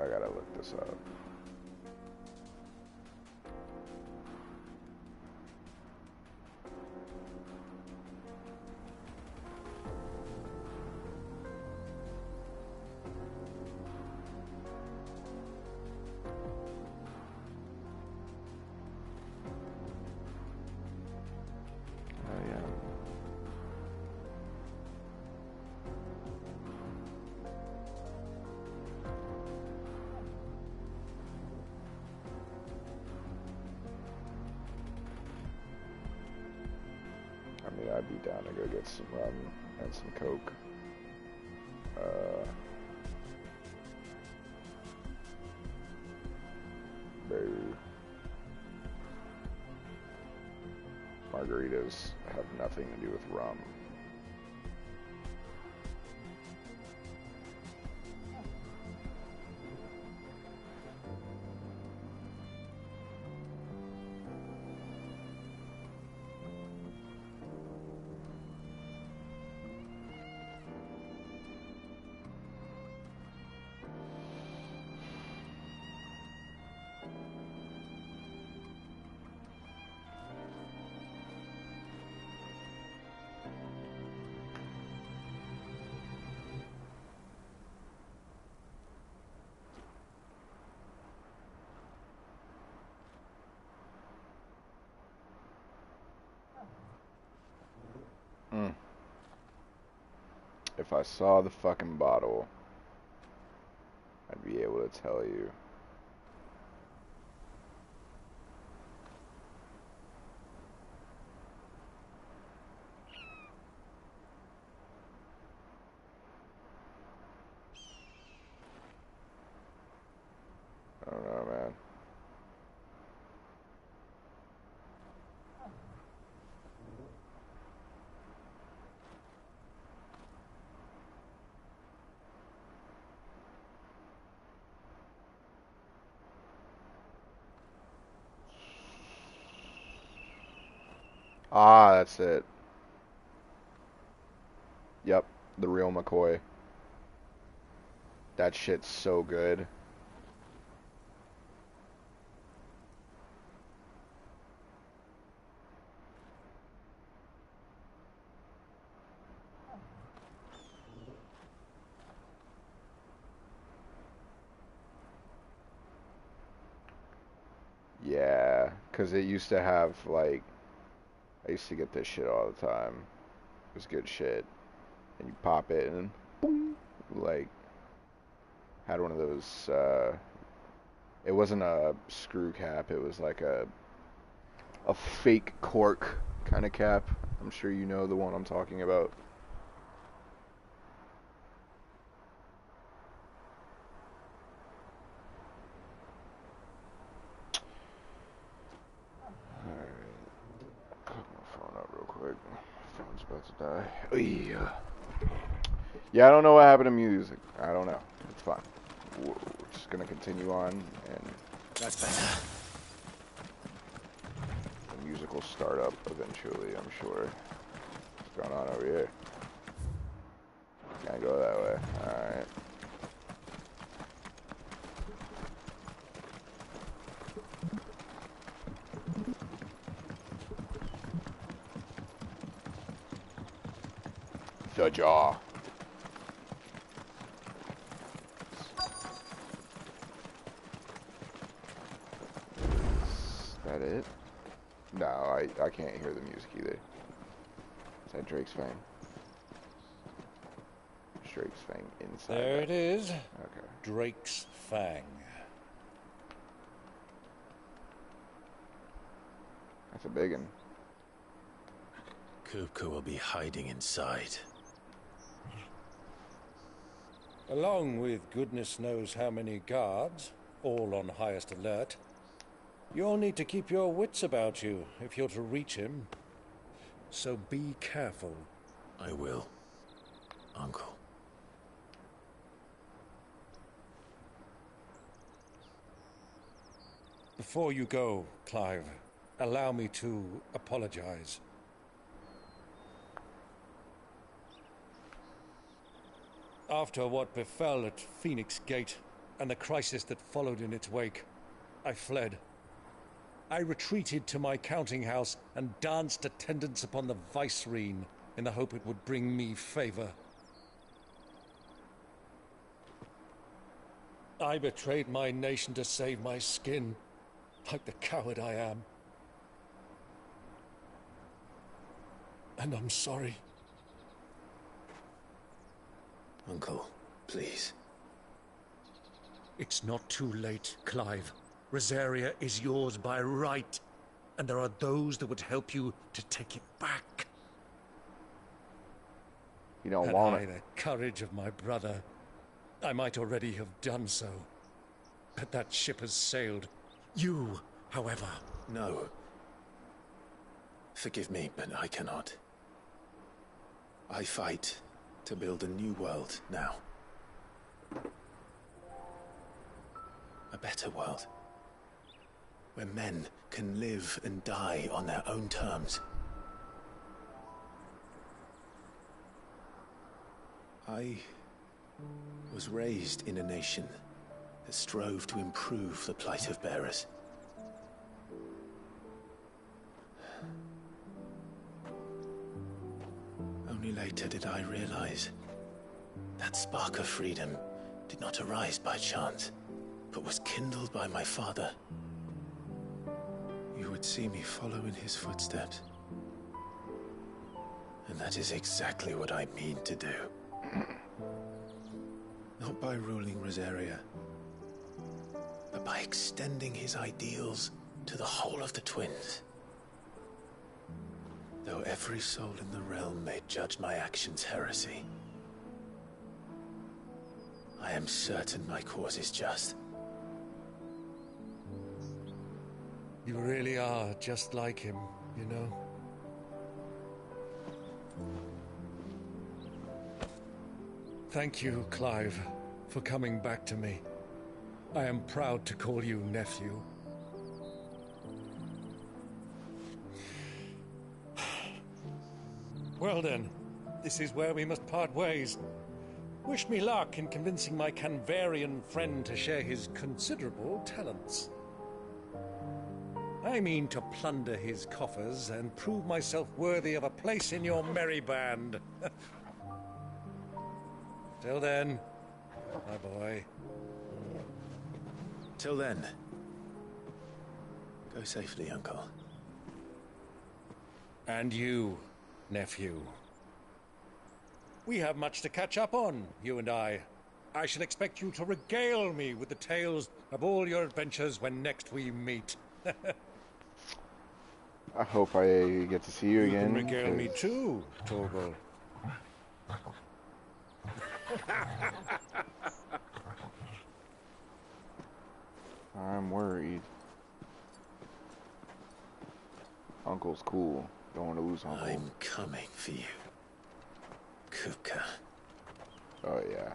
I gotta look this up. I mean, I'd be down to go get some rum and some coke. Baby. Margaritas have nothing to do with rum. If I saw the fucking bottle, I'd be able to tell you. Ah, that's it. Yep, the real McCoy. That shit's so good. Yeah, because it used to have, like, I used to get this shit all the time. It was good shit. And you pop it and boom, like, had one of those, it wasn't a screw cap, it was like a fake cork kind of cap. I'm sure you know the one I'm talking about. Quick. Phone's about to die. Yeah. Yeah, I don't know what happened to music. I don't know. It's fine. We're just gonna continue on, and that's better. The music will start up eventually, I'm sure. What's going on over here? Can't go that way. Alright. The jaw. Is that it? No, I can't hear the music either. Is that Drake's Fang? Drake's Fang inside. There it is. Okay. Drake's Fang. That's a big one. Kupka will be hiding inside. Along with goodness knows how many guards, all on highest alert. You'll need to keep your wits about you if you're to reach him. So be careful. I will, Uncle. Before you go, Clive, allow me to apologize. After what befell at Phoenix Gate and the crisis that followed in its wake, I fled. I retreated to my counting house and danced attendance upon the vicereine in the hope it would bring me favor. I betrayed my nation to save my skin, like the coward I am. And I'm sorry. Uncle, please. It's not too late, Clive. Rosaria is yours by right, and there are those that would help you to take it back. You don't Had want I it. the courage of my brother, I might already have done so. But that ship has sailed. You, however... No. Forgive me, but I cannot. I fight to build a new world now. A better world. Where men can live and die on their own terms. I was raised in a nation that strove to improve the plight of bearers. Only later did I realize that spark of freedom did not arise by chance, but was kindled by my father. You would see me follow in his footsteps. And that is exactly what I mean to do. Not by ruling Rosaria, but by extending his ideals to the whole of the twins. Though every soul in the realm may judge my actions heresy, I am certain my cause is just. You really are just like him, you know? Thank you, Clive, for coming back to me. I am proud to call you nephew. Well then, this is where we must part ways. Wish me luck in convincing my Canvarian friend to share his considerable talents. I mean to plunder his coffers and prove myself worthy of a place in your merry band. Till then, my boy. Till then, go safely, Uncle. And you, nephew. We have much to catch up on, you and I. I shall expect you to regale me with the tales of all your adventures when next we meet. I hope I get to see you again. You can regale me too, Torgal. I'm worried. Uncle's cool. Don't want to lose Uncle. I'm coming for you, Kupka. Oh yeah.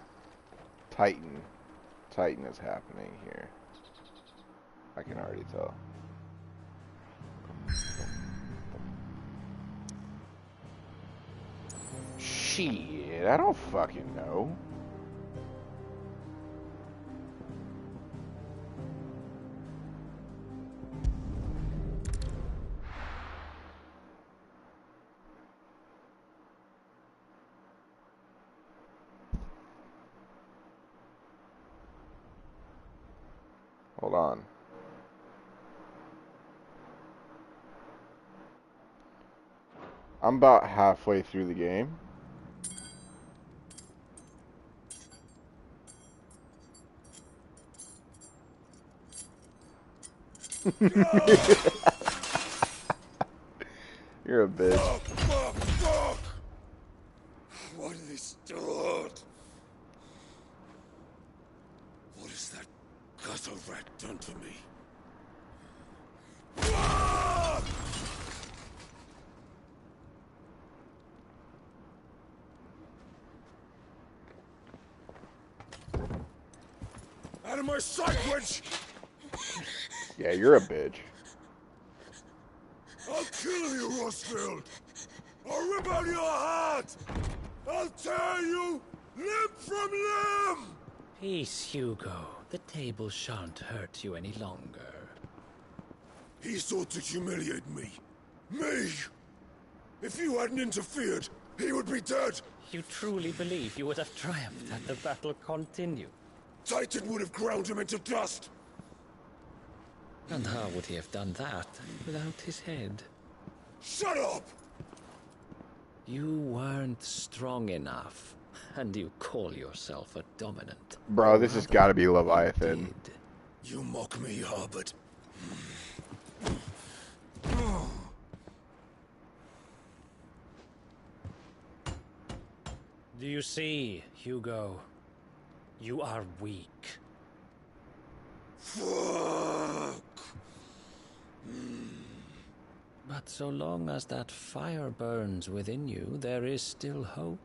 Titan. Titan is happening here. I can already tell. Shit, I don't fucking know. Hold on. I'm about halfway through the game. You're a bitch. Fuck! Why did they start? What has that gutter rat done to me? Out of my sight, witch! Yeah, you're a bitch. I'll kill you, Rosfield! I'll rip out your heart! I'll tear you limb from limb! Peace, Hugo. The table shan't hurt you any longer. He sought to humiliate me. Me! If you hadn't interfered, he would be dead! You truly believe you would have triumphed had the battle continued? Titan would have ground him into dust! And how would he have done that without his head? Shut up! You weren't strong enough, and you call yourself a dominant. Bro, this has got to be Leviathan. You mock me, Harbert. Do you see, Hugo? You are weak. Fuck! But so long as that fire burns within you, there is still hope.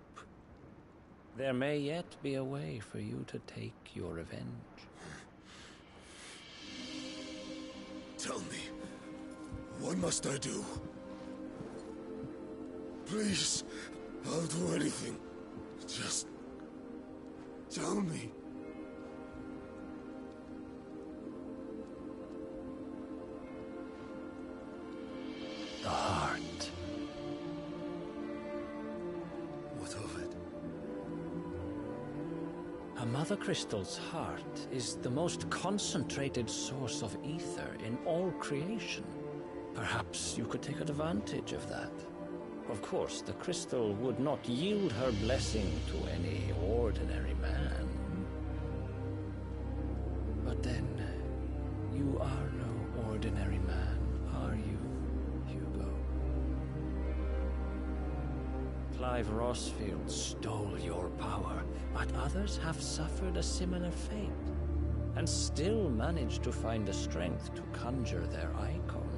There may yet be a way for you to take your revenge. Tell me, what must I do? Please, I'll do anything. Just tell me. The heart. What of it? A Mother Crystal's heart is the most concentrated source of ether in all creation. Perhaps you could take advantage of that. Of course, the crystal would not yield her blessing to any ordinary man. But then, you are no ordinary man, are you, Hugo? Clive Rosfield stole your power, but others have suffered a similar fate, and still managed to find the strength to conjure their icon.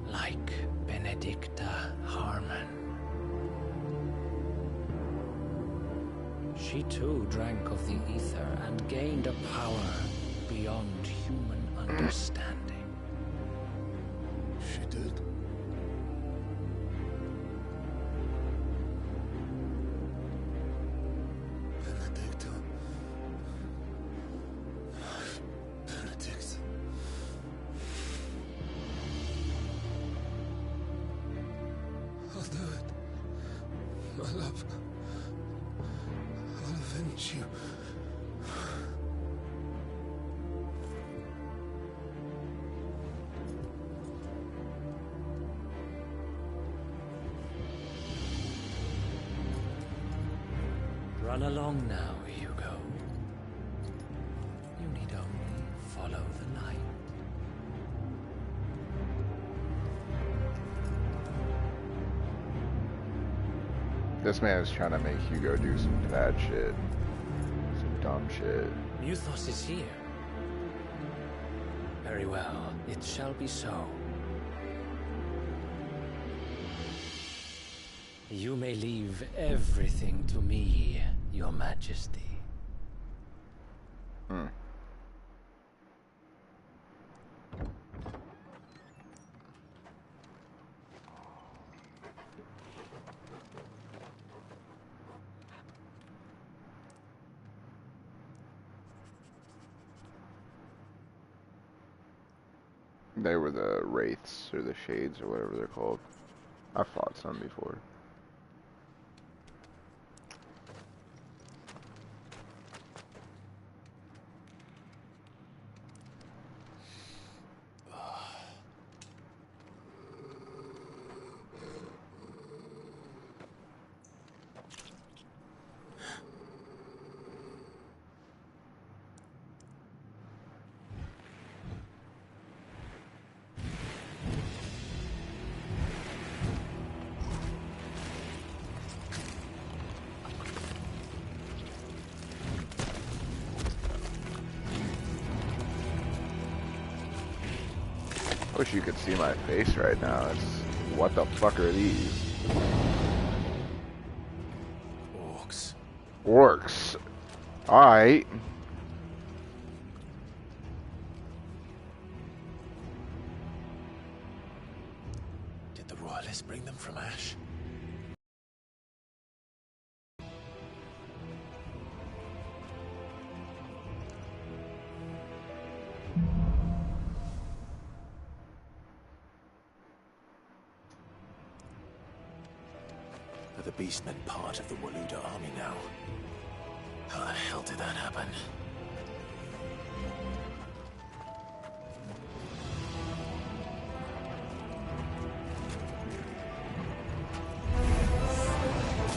Like Benedicta Harmon. She too drank of the ether and gained a power beyond human understanding. She did? Benedict. Benedict. I'll do it. My love. I'll avenge you. Run along now, Hugo. You need only follow the light. This man is trying to make Hugo do some bad shit. Some dumb shit. Muthos is here. Very well, it shall be so. You may leave everything to me, Your Majesty. They were the Wraiths, or the Shades, or whatever they're called. I've fought some before. Wish you could see my face right now. It's, what the fuck are these? Orcs. Orcs. Alright. Did the royalists bring them from Ash? Are the Beastmen part of the Waluda army now? How the hell did that happen?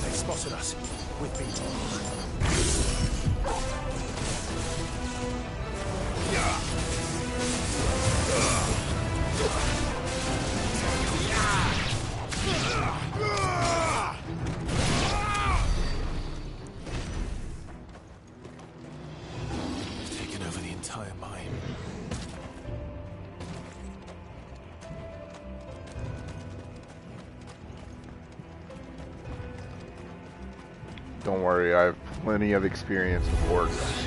They spotted us. With me. Taken over the entire mine. Don't worry, I have plenty of experience with orcs.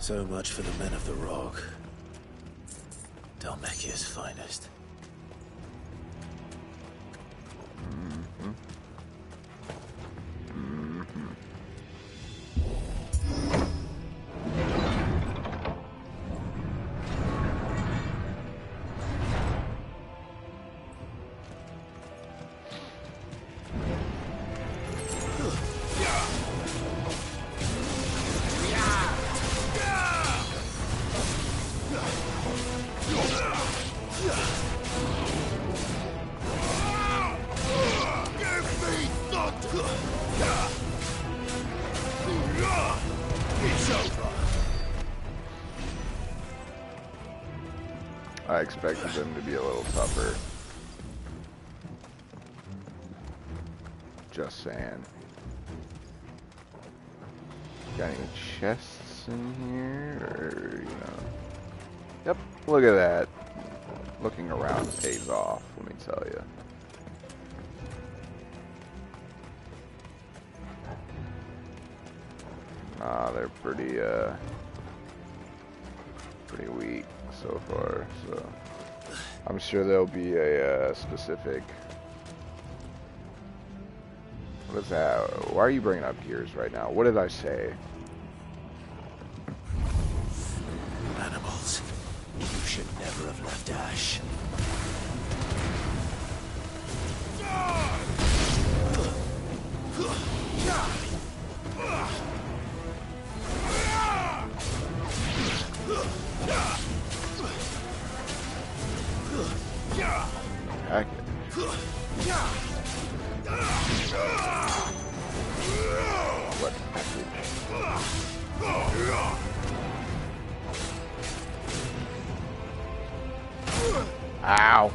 So much for the men of the Rock. Dalmekia's finest. I expected them to be a little tougher. Just saying. Got any chests in here? Or, you know. Yep, look at that. Looking around pays off, let me tell you. They're pretty weak so far, so I'm sure there'll be a specific. What is that? Why are you bringing up gears right now? What did I say? Animals. You should never have left Ash. Heck. What Ow.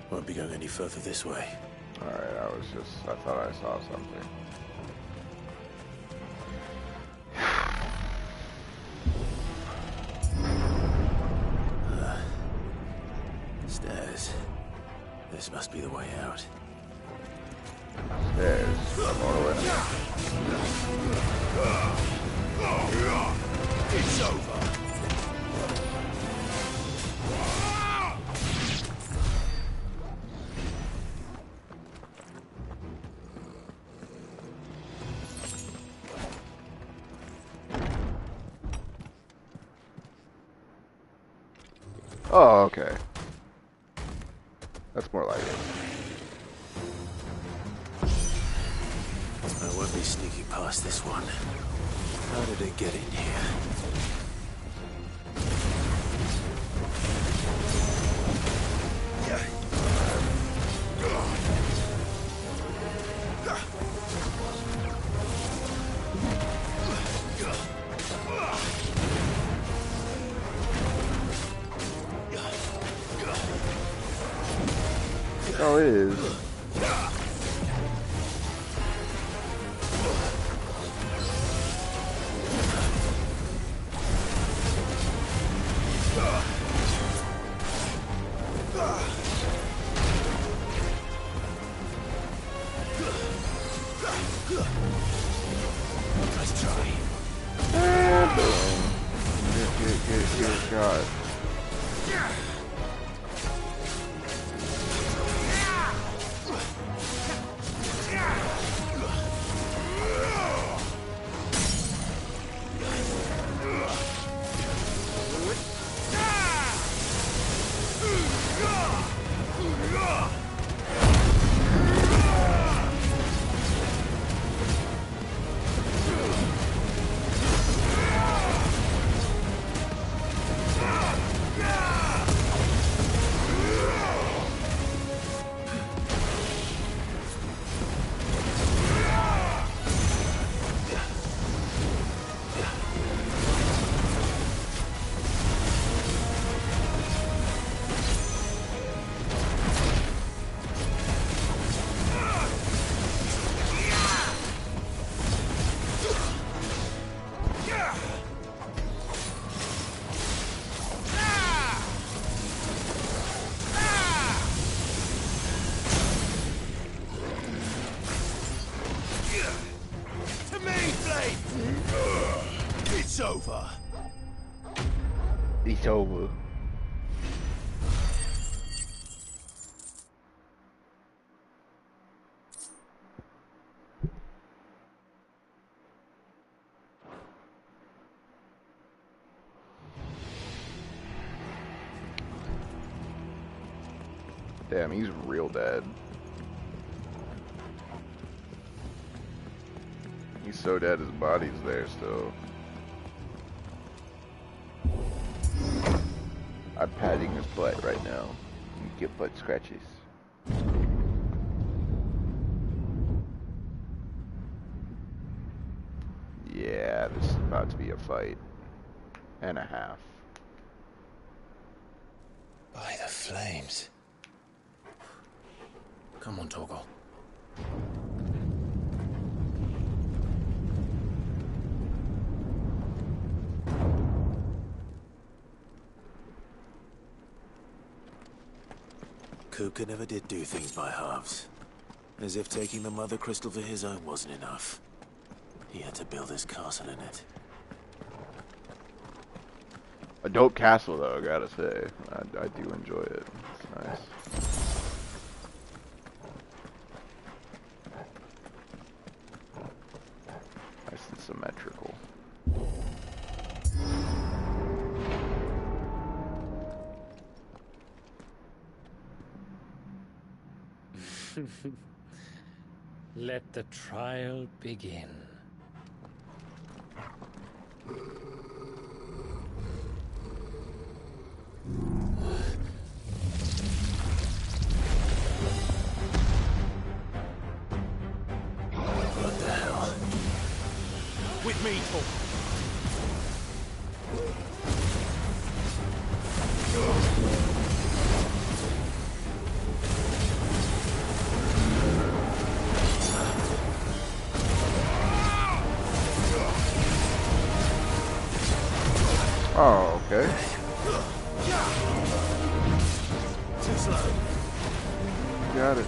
Won't be going any further this way. Alright, I thought I saw something. Stairs. This must be the way out. Stairs. Mortal enemy. It's over. Oh, okay. That's more like it. I won't be sneaking past this one. How did it get in here? Oh, it is. Let's try. Good God. To me, Blade! It's over. It's over. Damn, he's real dead. He's so dead his body's there still. I'm patting his butt right now. You get butt scratches. Yeah, this is about to be a fight. And a half. By the flames. Come on, Torgal. Kuka never did do things by halves. As if taking the Mother Crystal for his own wasn't enough. He had to build his castle in it. A dope castle though, I gotta say. I do enjoy it. It's nice. Nice and symmetrical. Let the trial begin. What the hell? With me, Torgal. Oh, okay. Too slow. Got it.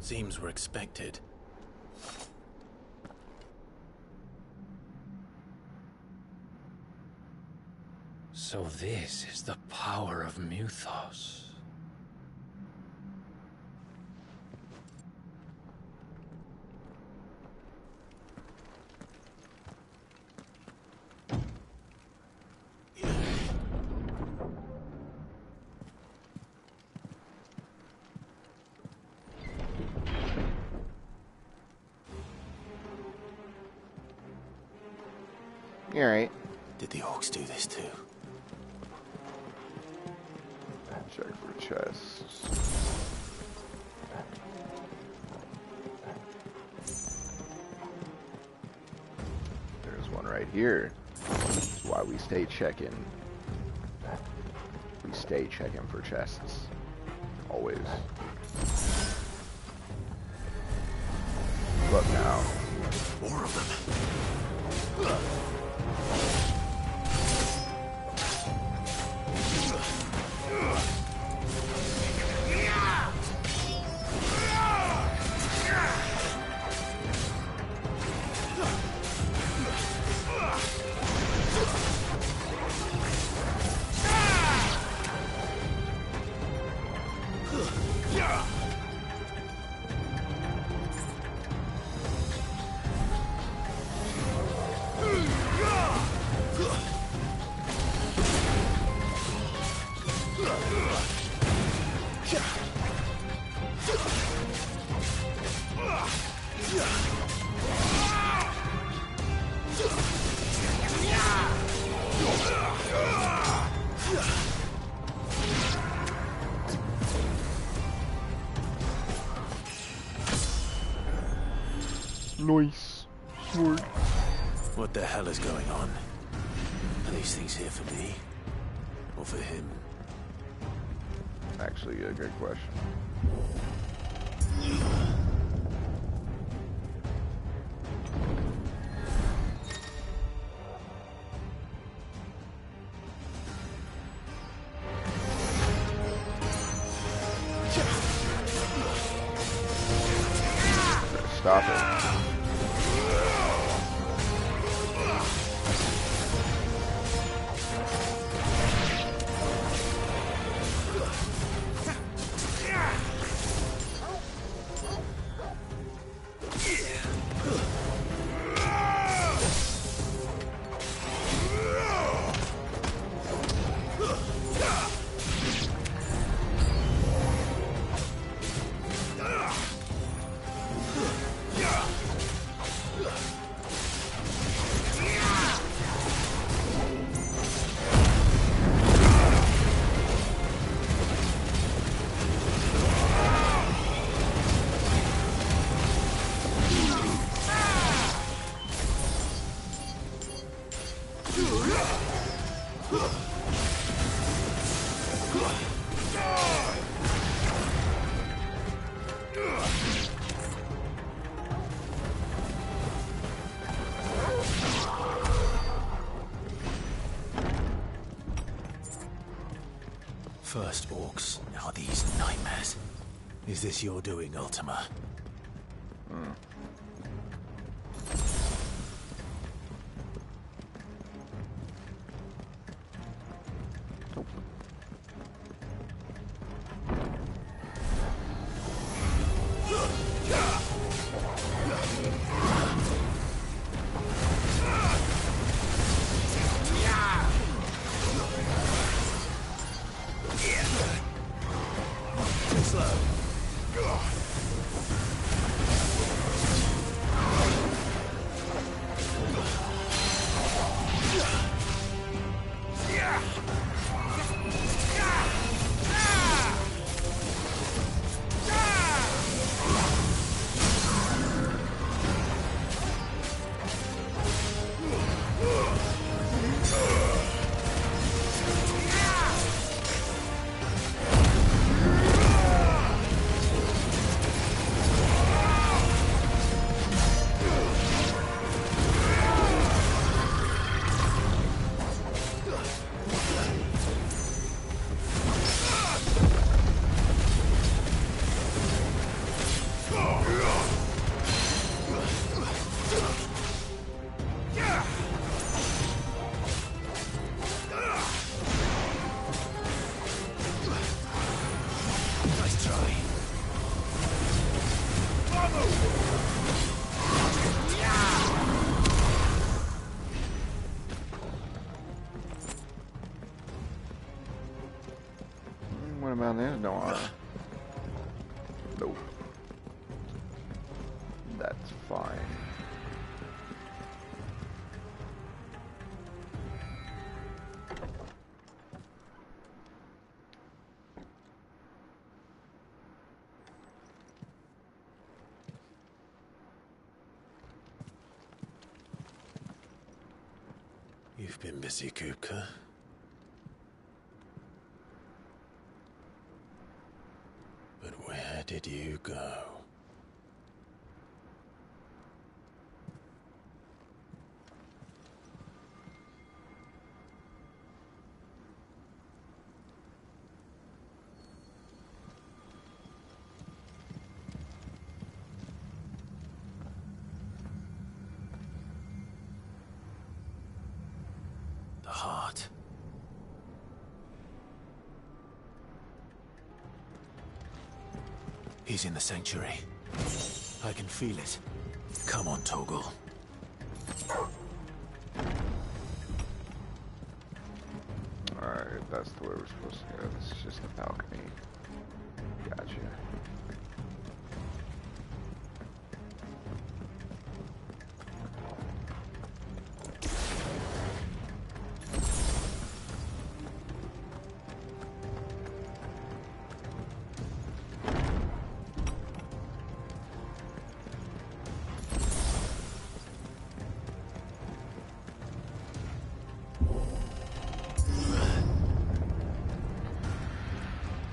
Seems we're expected. So this is the power of Mythos. Alright. Did the orcs do this too? Check for chests. There's one right here. That's why we stay checking. We stay checking for chests. Always. Look now. More of them. Nice. Smart. What the hell is going on? Are these things here for me? Or for him? Actually, a great question. Stop it. First orcs, now these nightmares. Is this your doing, Ultima? What about this door? Nope. That's fine. You've been busy, Kupka. But where did you go? The heart. He's in the sanctuary. I can feel it. Come on, Toggle. Alright, that's the way we're supposed to go. This is just the balcony. Gotcha.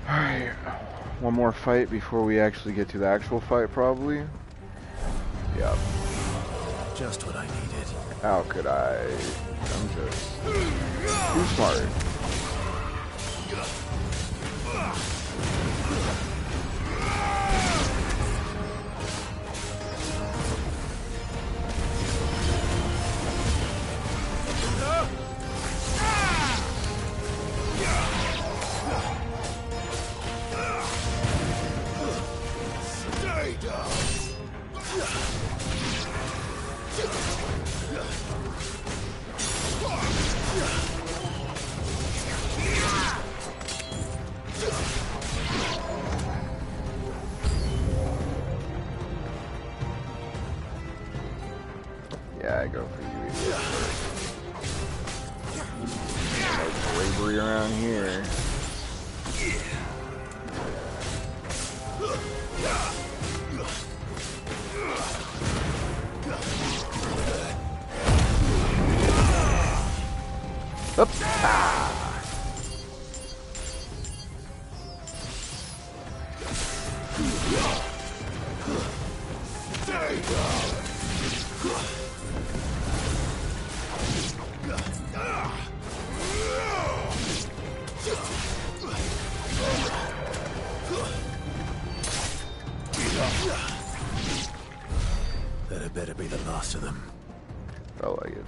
Alright, one more fight before we actually get to the actual fight, probably. Yep. Just what I needed. How could I? I'm just too smart. Yeah, I go for you, idiot. No bravery around here. Oops. Ah. That had better be the last of them. I like it.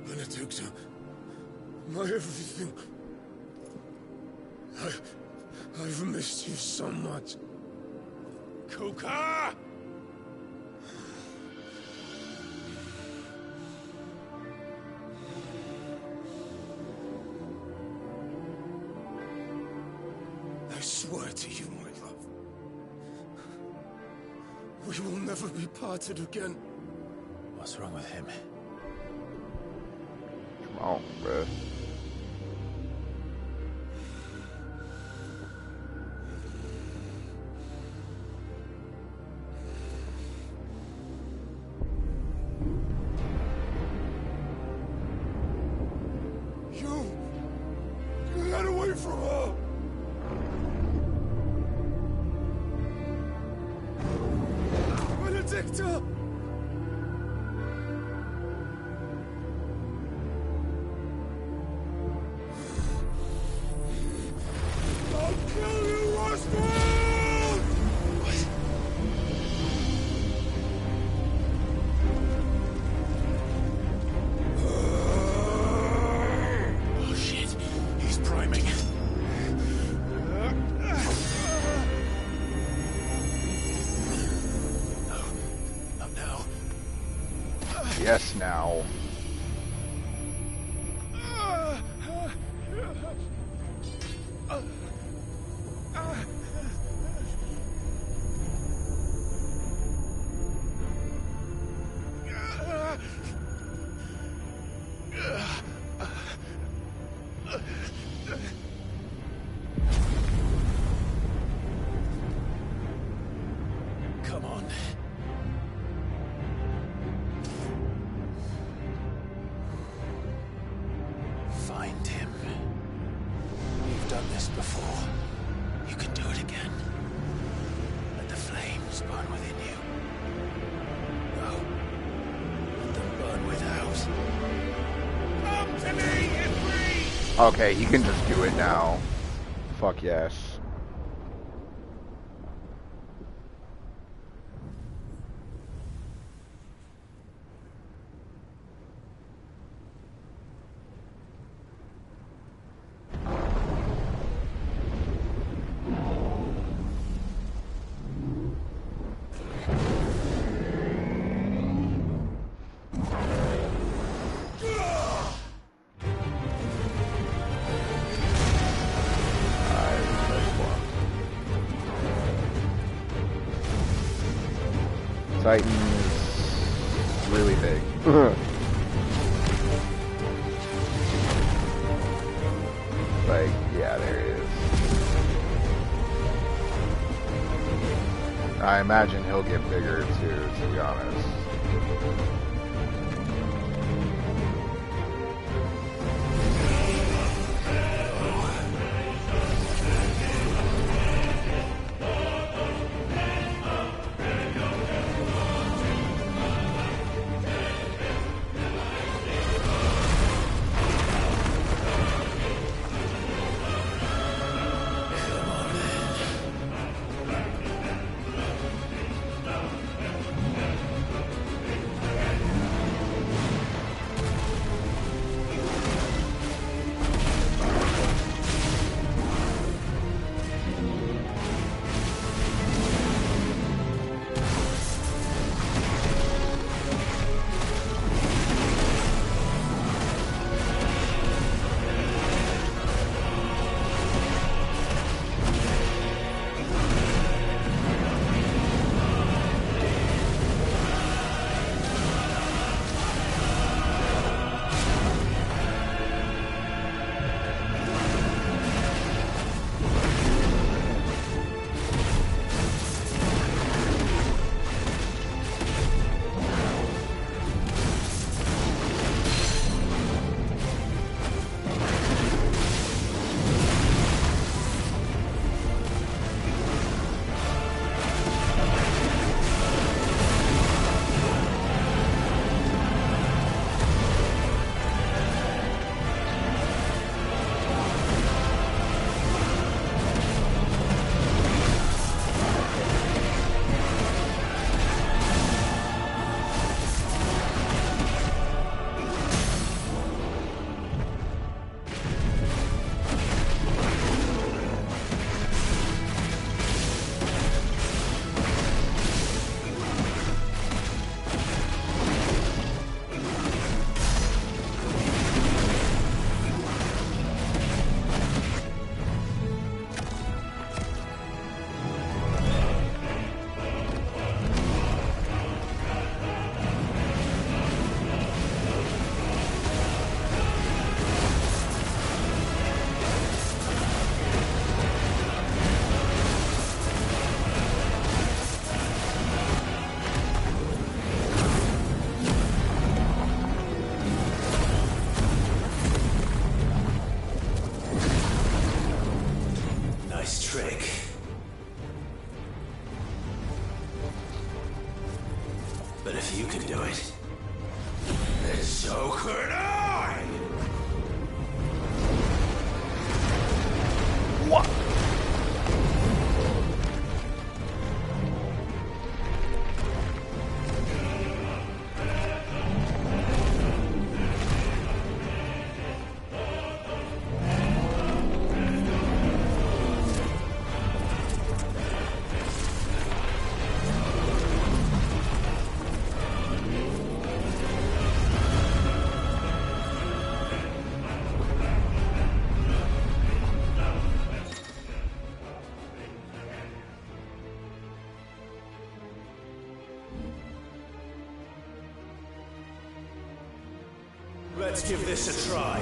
Benedicta, my everything. I've missed you so much. Kuka! I swear to you, my love, we will never be parted again. What's wrong with him? Come on, bruh. Get away from her! Benedicta! I'll kill you, Roswell! What? Oh shit, he's priming. yes now. Come on. Find him. You've done this before. You can do it again. Let the flames burn within you. No. Let them burn without. Come to me, Ffxvi! Okay, he can just do it now. Fuck yes. Titan is really big. Like, yeah, there he is. I imagine he'll get bigger too, to be honest. Let's give this a try.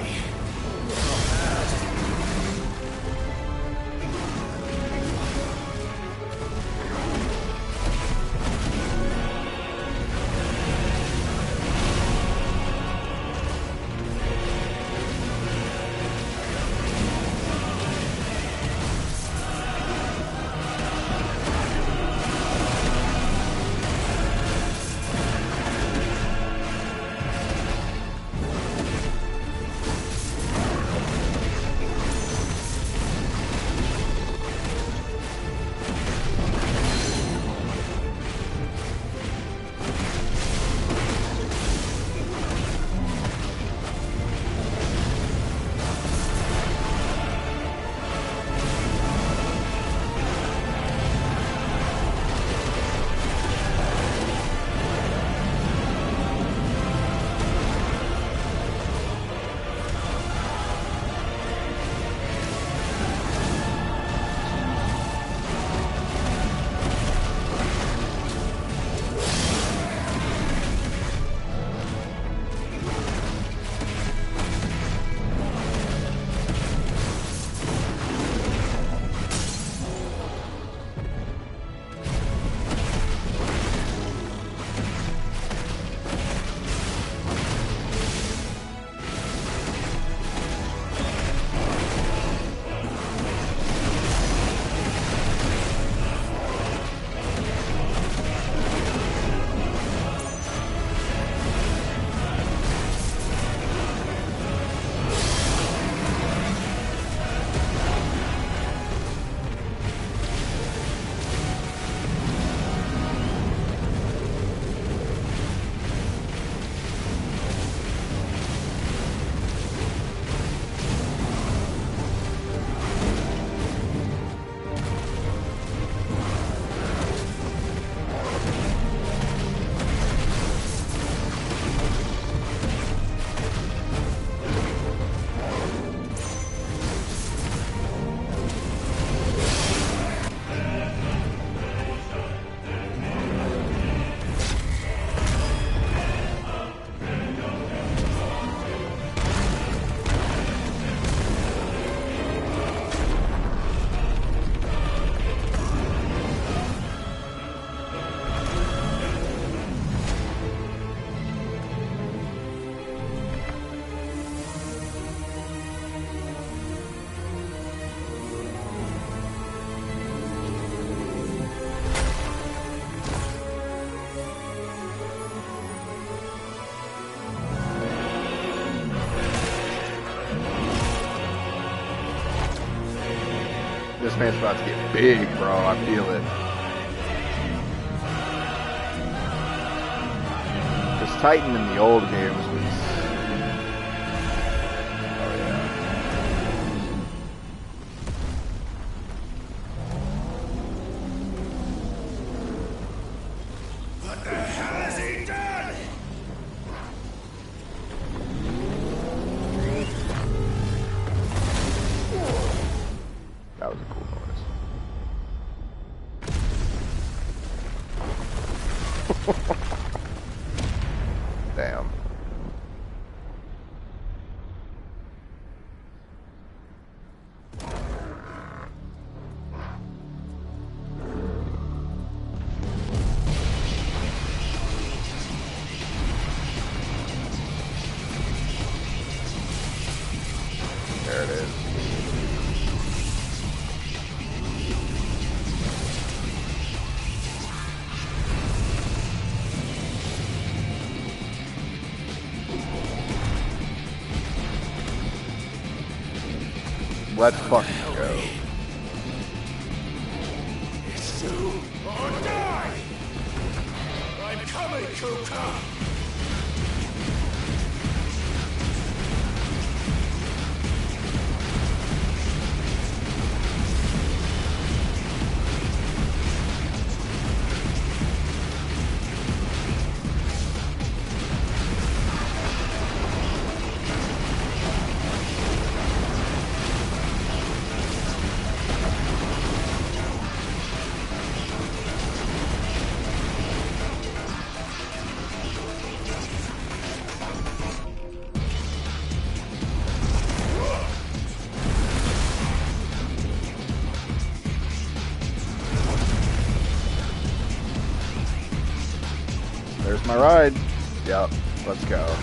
This man's about to get big, bro. I feel it. Because Titan in the old games was... Oh, yeah. What the hell has he done? That was a cool noise. Damn. There it is. Let's fucking go. It's you or die! I'm coming, Kuka! my ride. Yep, let's go.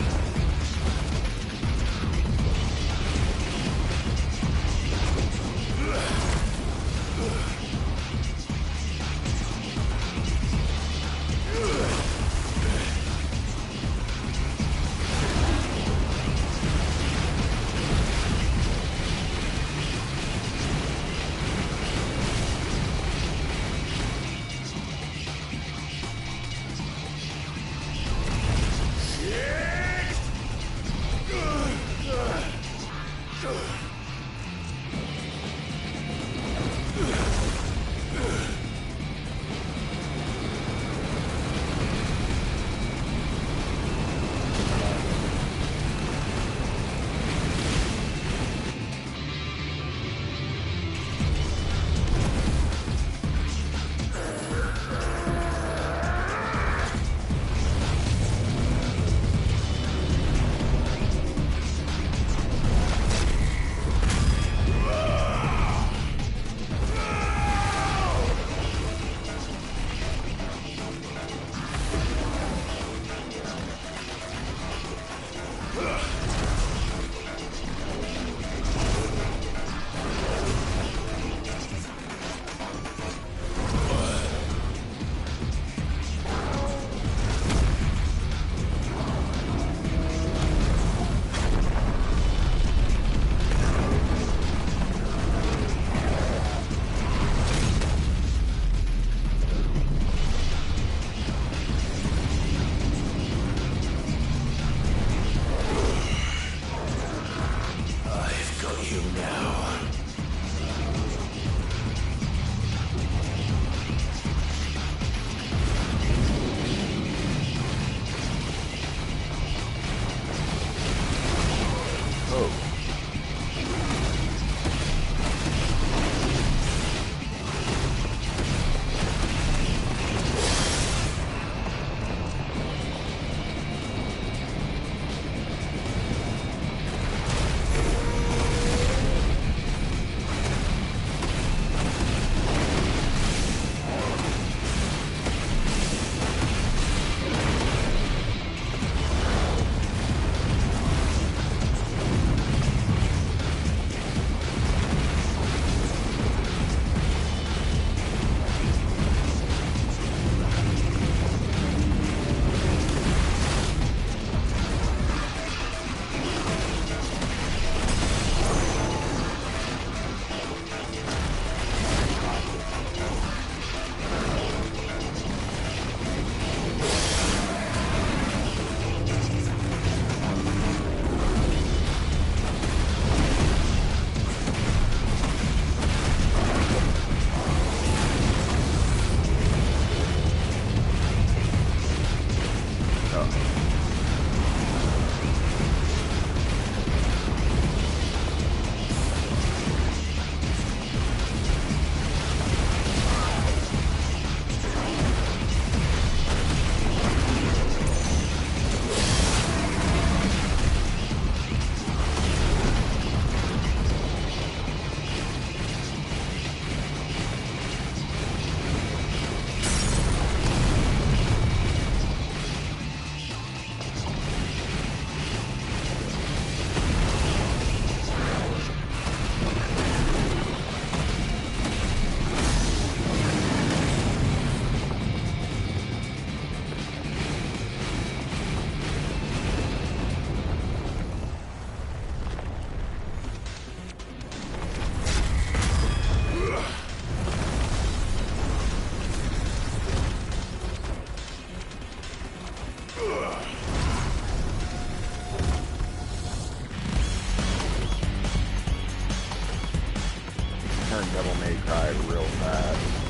Devil May Cry real fast.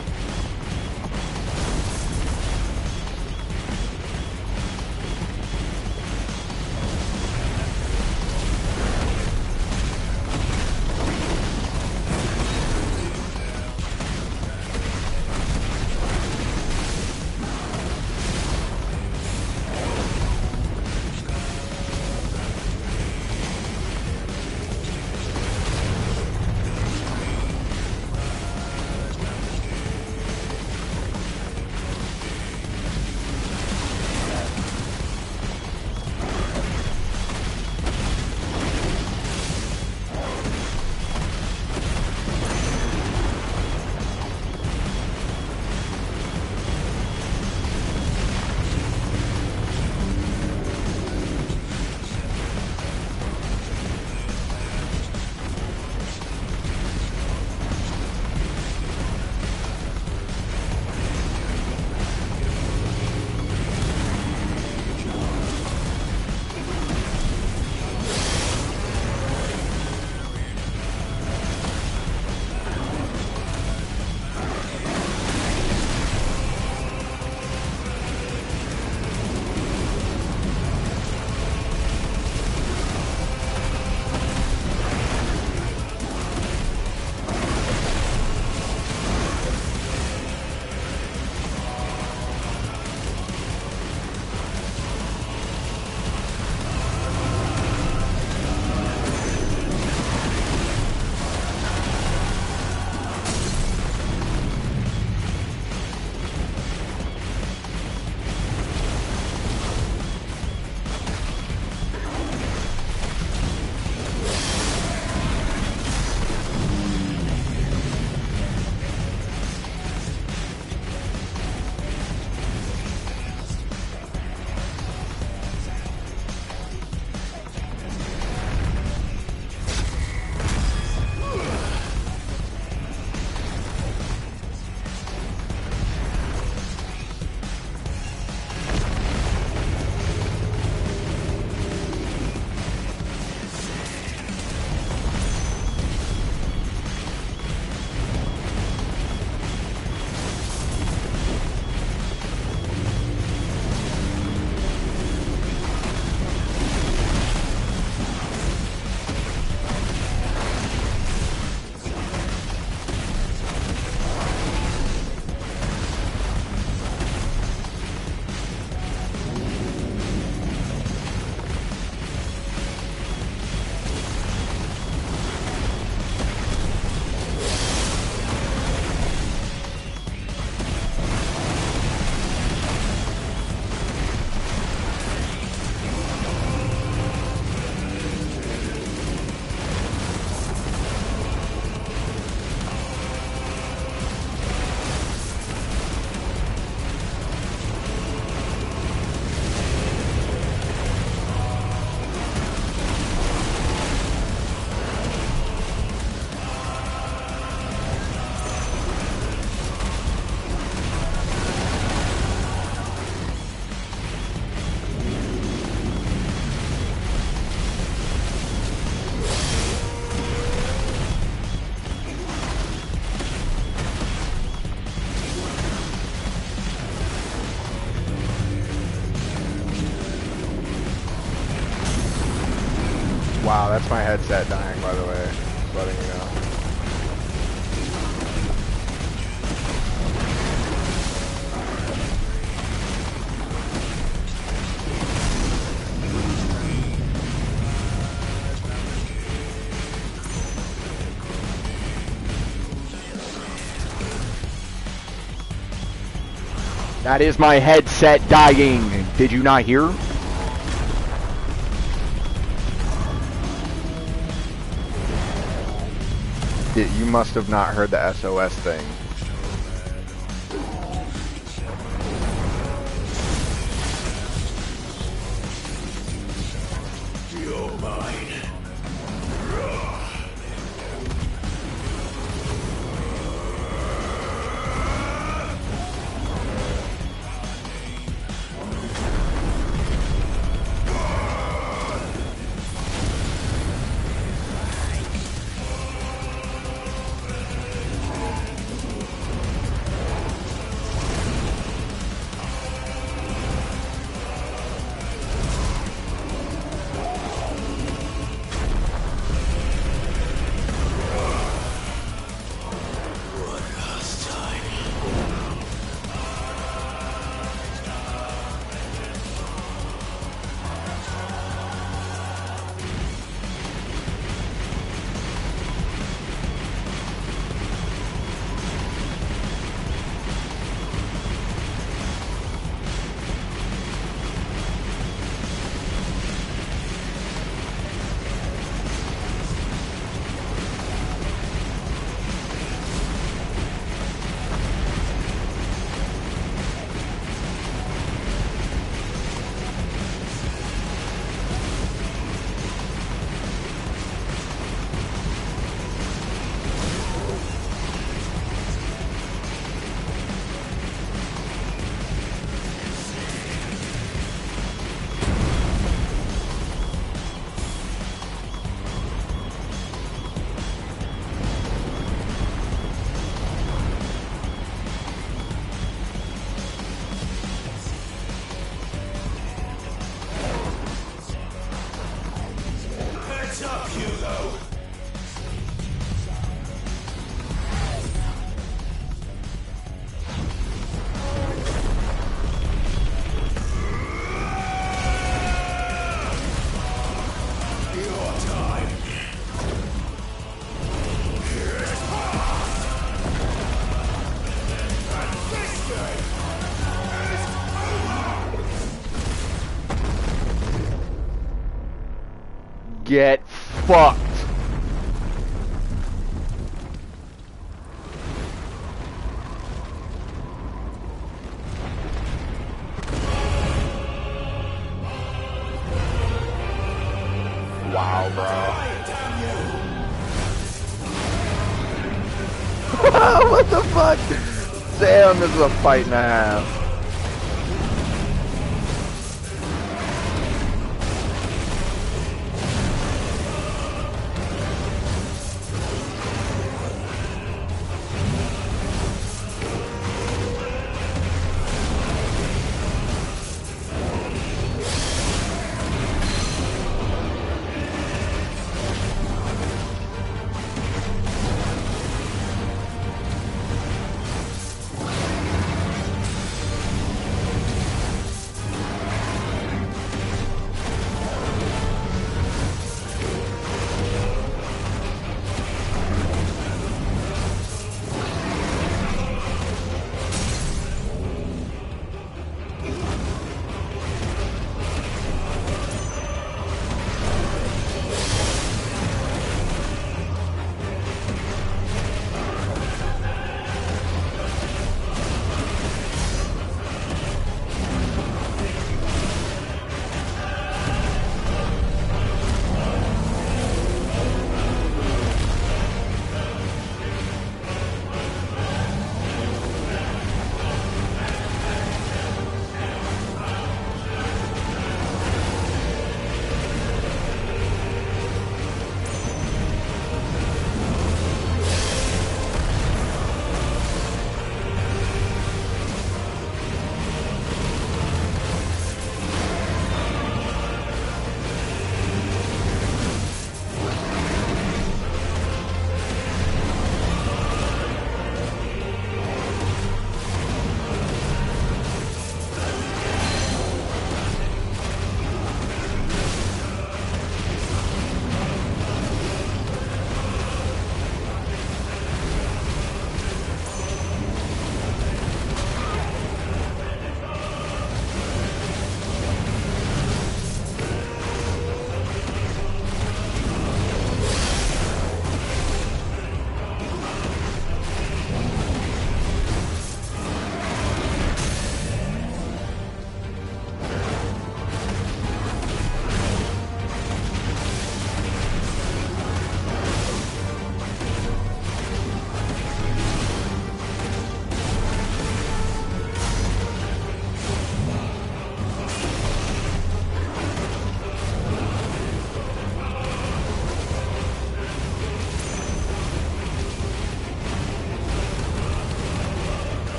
Wow, that's my headset dying, by the way. Just letting you know. That is my headset dying. Did you not hear? You must have not heard the SOS thing. You're mine. Get fucked. Wow, bro. What the fuck? Damn, this is a fight and a half.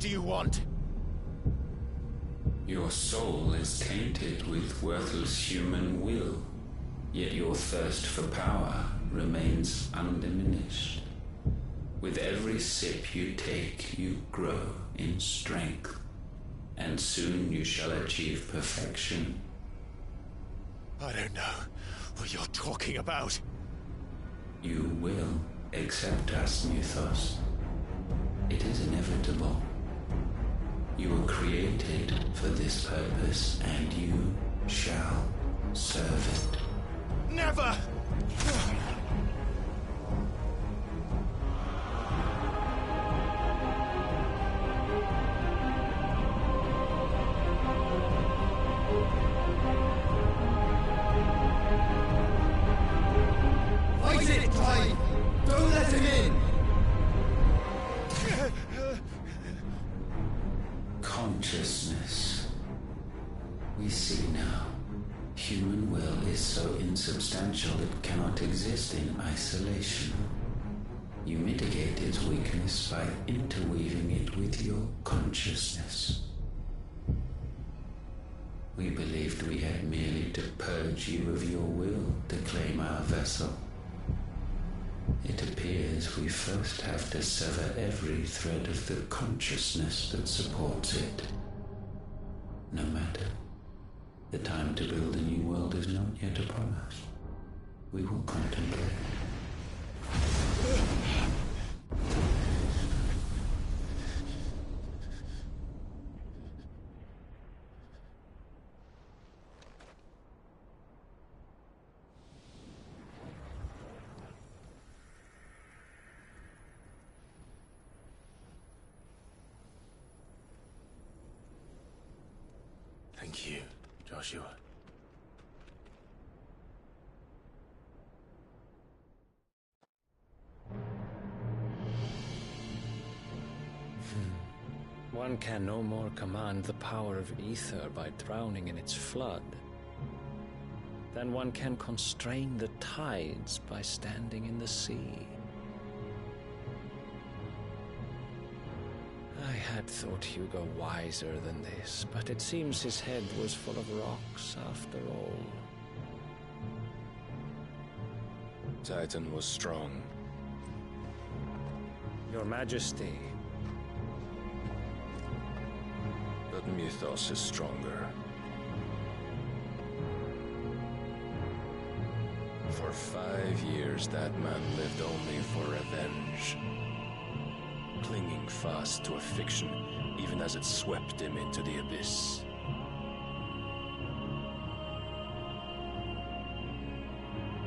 What do you want? Your soul is tainted with worthless human will, yet your thirst for power remains undiminished. With every sip you take, you grow in strength, and soon you shall achieve perfection. I don't know what you're talking about. You will accept us, Mythos. It is inevitable. You were created for this purpose, and you shall serve it. Never! Fight it, Clive! Don't let him in! Consciousness. We see now. Human will is so insubstantial it cannot exist in isolation. You mitigate its weakness by interweaving it with your consciousness. We believed we had merely to purge you of your will to claim our vessel. It appears we first have to sever every thread of the consciousness that supports it. No matter. The time to build a new world is not yet upon us. We will contemplate. Thank you, Joshua. One can no more command the power of ether by drowning in its flood than one can constrain the tides by standing in the sea. I had thought Hugo wiser than this, but it seems his head was full of rocks after all. Titan was strong. Your Majesty. But Mythos is stronger. For 5 years, that man lived only for revenge. Clinging fast to a fiction, even as it swept him into the abyss.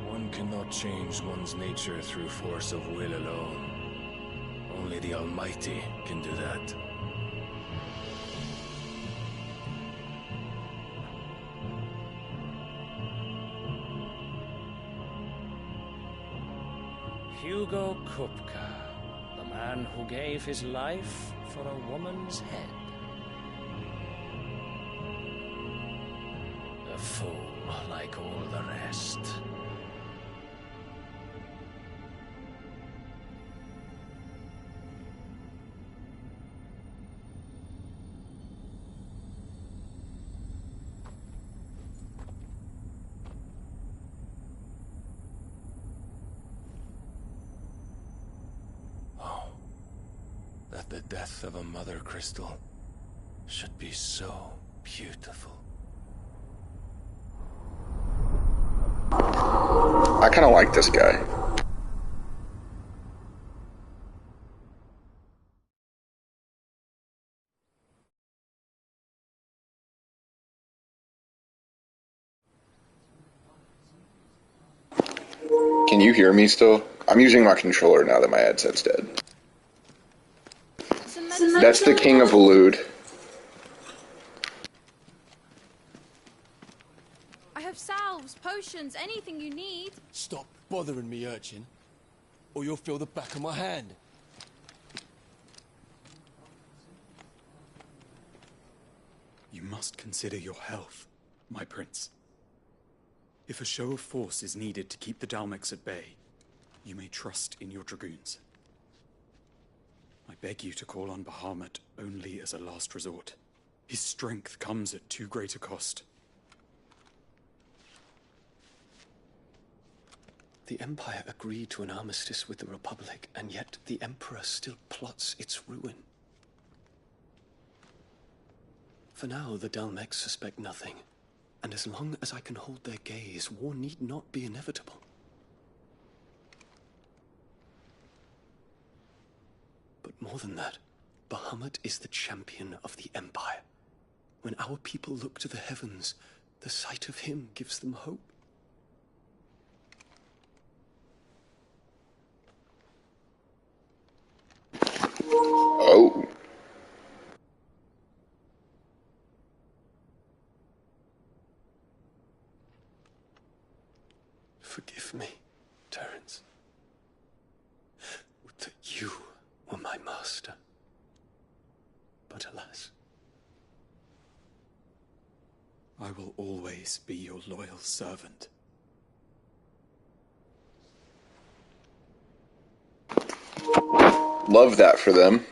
One cannot change one's nature through force of will alone. Only the Almighty can do that. Hugo Kupka, the man who gave his life for a woman's head. A fool like all the rest. That the death of a mother crystal should be so beautiful. I kind of like this guy. Can you hear me still? I'm using my controller now that my headset's dead. That's the King of Elude. I have salves, potions, anything you need. Stop bothering me, urchin, or you'll feel the back of my hand. You must consider your health, my prince. If a show of force is needed to keep the Dalmex at bay, you may trust in your dragoons. I beg you to call on Bahamut only as a last resort. His strength comes at too great a cost. The Empire agreed to an armistice with the Republic, and yet the Emperor still plots its ruin. For now, the Dalmex suspect nothing, and as long as I can hold their gaze, war need not be inevitable. But more than that, Bahamut is the champion of the Empire. When our people look to the heavens, the sight of him gives them hope. Oh. Forgive me, Terence. Would that you were my master. But alas. I will always be your loyal servant. Love that for them.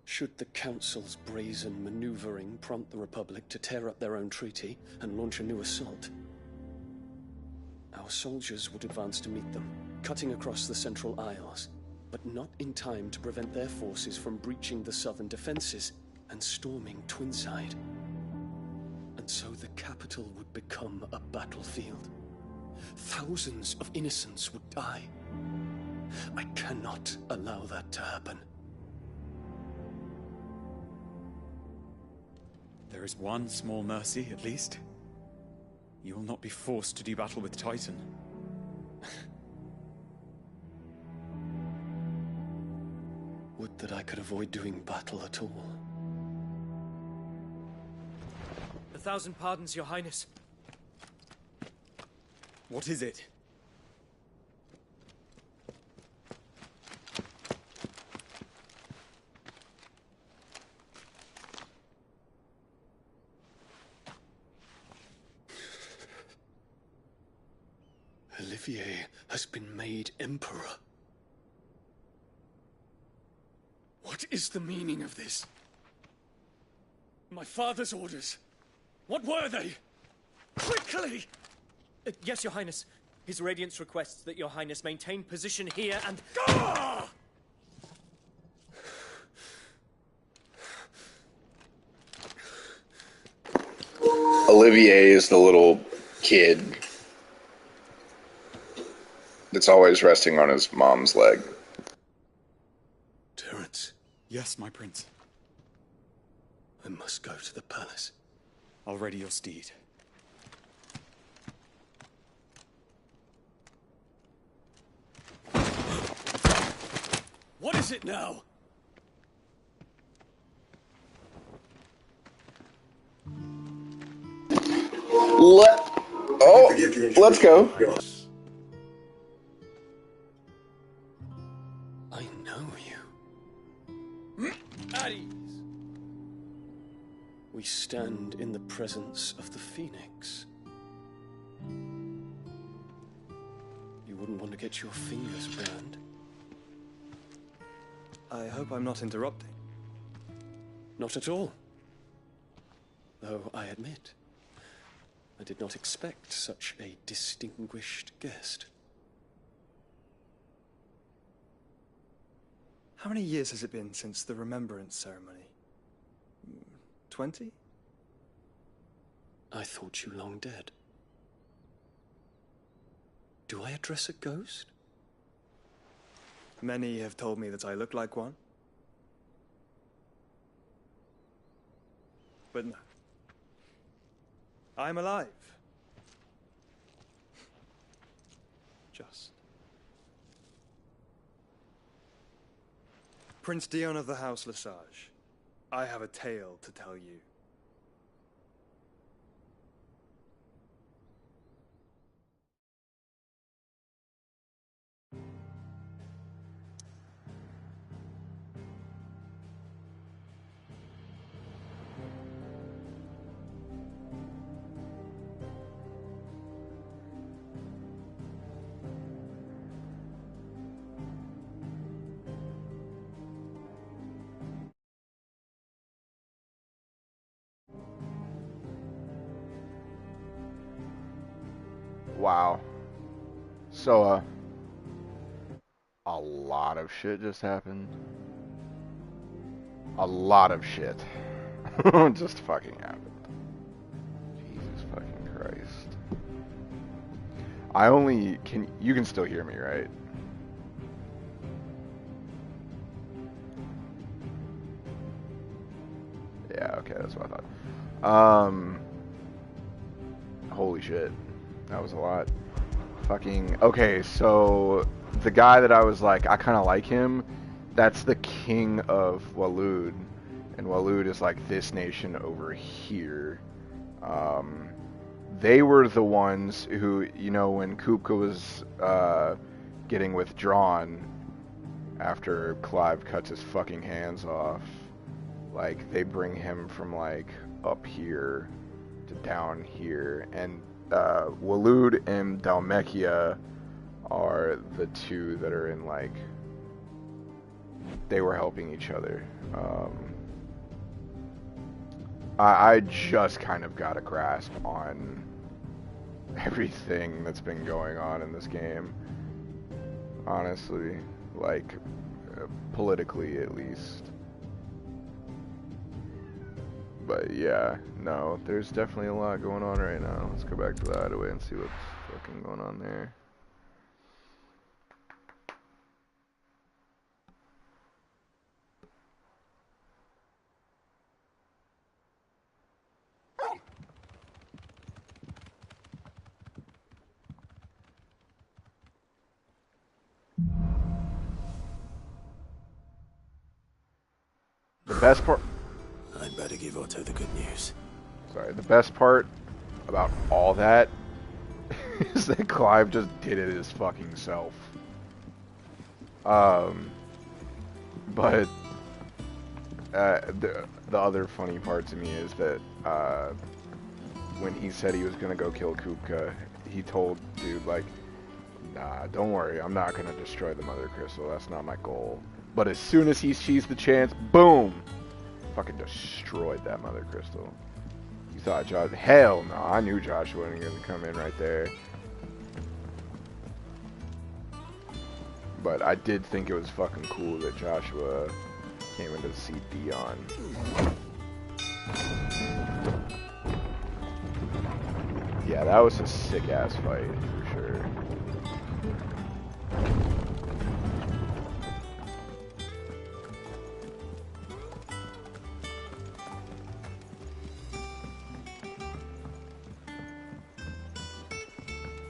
Should the Council's brazen maneuvering prompt the Republic to tear up their own treaty and launch a new assault, our soldiers would advance to meet them, cutting across the Central Isles, but not in time to prevent their forces from breaching the southern defenses and storming Twinside. And so the capital would become a battlefield. Thousands of innocents would die. I cannot allow that to happen. There is one small mercy, at least. You will not be forced to do battle with Titan. Would that I could avoid doing battle at all. 1,000 pardons, Your Highness. What is it? Olivier has been made Emperor. What is the meaning of this? My father's orders. What were they? Quickly! Yes, Your Highness. His Radiance requests that Your Highness maintain position here and... Ah! Olivier is the little kid that's always resting on his mom's leg. Terence. Yes, my prince. I must go to the palace. I'll ready your steed. What is it now? Let's go. I know you. At ease. We stand in the presence of the Phoenix. You wouldn't want to get your fingers burned. I hope I'm not interrupting. Not at all. Though I admit, I did not expect such a distinguished guest. How many years has it been since the Remembrance ceremony? 20? I thought you long dead. Do I address a ghost? Many have told me that I look like one. But no. I'm alive. Just. Prince Dion of the House Lesage, I have a tale to tell you. Wow. So, a lot of shit just happened. A lot of shit just fucking happened. Jesus fucking Christ. You can still hear me, right? Yeah, okay, that's what I thought. Holy shit. That was a lot. Fucking, okay, so the guy that I was like, I kind of like him, that's the king of Waloed, and Waloed is like this nation over here. They were the ones who, you know, when Kupka was getting withdrawn after Clive cuts his fucking hands off, like, they bring him from like up here to down here, and Waloed and Dhalmekia are the two that are in, like, they were helping each other. I just kind of got a grasp on everything that's been going on in this game, honestly, like, politically at least. But yeah, no, there's definitely a lot going on right now. Let's go back to the hideaway and see what's fucking going on there. The best part... I'd better give Otto the good news. Sorry, the best part about all that is that Clive just did it his fucking self. But the other funny part to me is that when he said he was gonna go kill Kupka, he told dude, like, nah, don't worry, I'm not gonna destroy the Mother Crystal, that's not my goal. But as soon as he sees the chance, boom! Fucking destroyed that Mother Crystal. You thought Josh... Hell no, I knew Joshua wasn't gonna come in right there. But I did think it was fucking cool that Joshua came in to see Dion. Yeah, that was a sick-ass fight, for sure.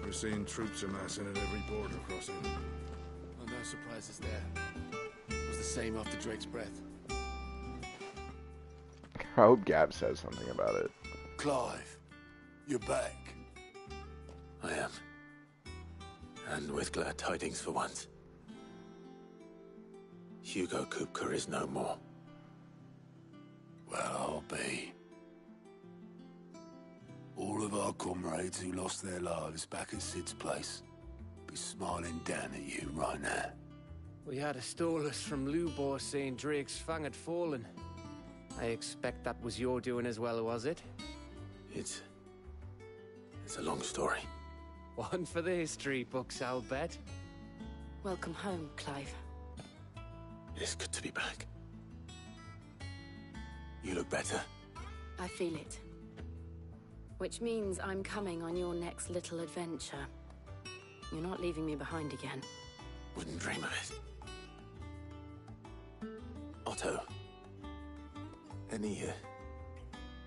We're seeing troops amassing at every border crossing. Well, no surprises there. It was the same after Drake's breath. I hope Gab says something about it. Clive, you're back. I am. And with glad tidings for once. Hugo Kupka is no more. Well, I'll be. All of our comrades who lost their lives back at Sid's place be smiling down at you right now. We had a stolus from Lubor saying Drake's fang had fallen. I expect that was your doing as well, was it? It's a long story. One for the history books, I'll bet. Welcome home, Clive. It is good to be back. You look better. I feel it. Which means I'm coming on your next little adventure. You're not leaving me behind again. Wouldn't dream of it. Otto, any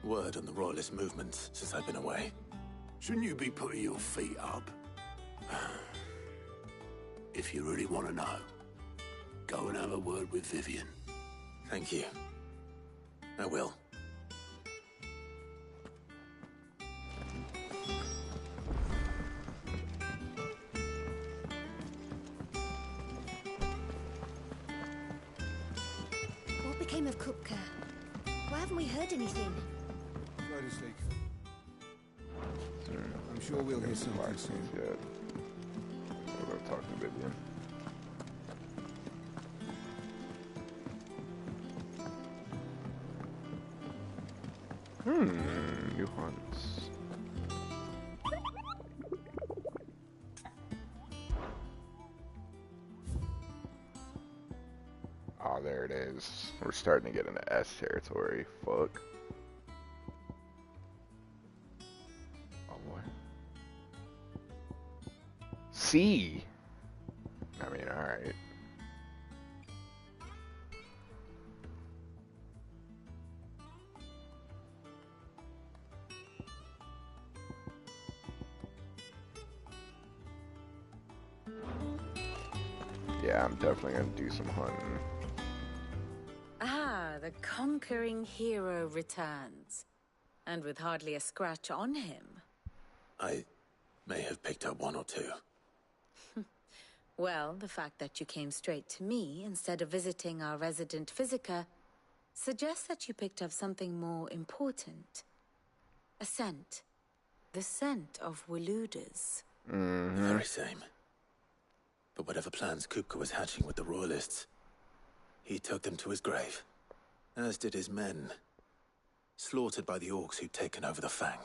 word on the Royalist movement since I've been away? Shouldn't you be putting your feet up? If you really want to know, go and have a word with Vivian. Thank you. I will. What became of Kupka? Why haven't we heard anything? Let us take. I'm sure we'll hear something soon. Good. We'll go talk to Vivian. New hunts. Oh, there it is. We're starting to get into S territory. Fuck. Oh boy. C. I mean, alright. Yeah, I'm definitely gonna do some hunting. Ah, the conquering hero returns. And with hardly a scratch on him. I may have picked up one or two. Well, the fact that you came straight to me instead of visiting our resident Physica suggests that you picked up something more important. A scent. The scent of Waludas. The very same. But whatever plans Kupka was hatching with the Royalists, he took them to his grave. As did his men. Slaughtered by the orcs who'd taken over the Fang.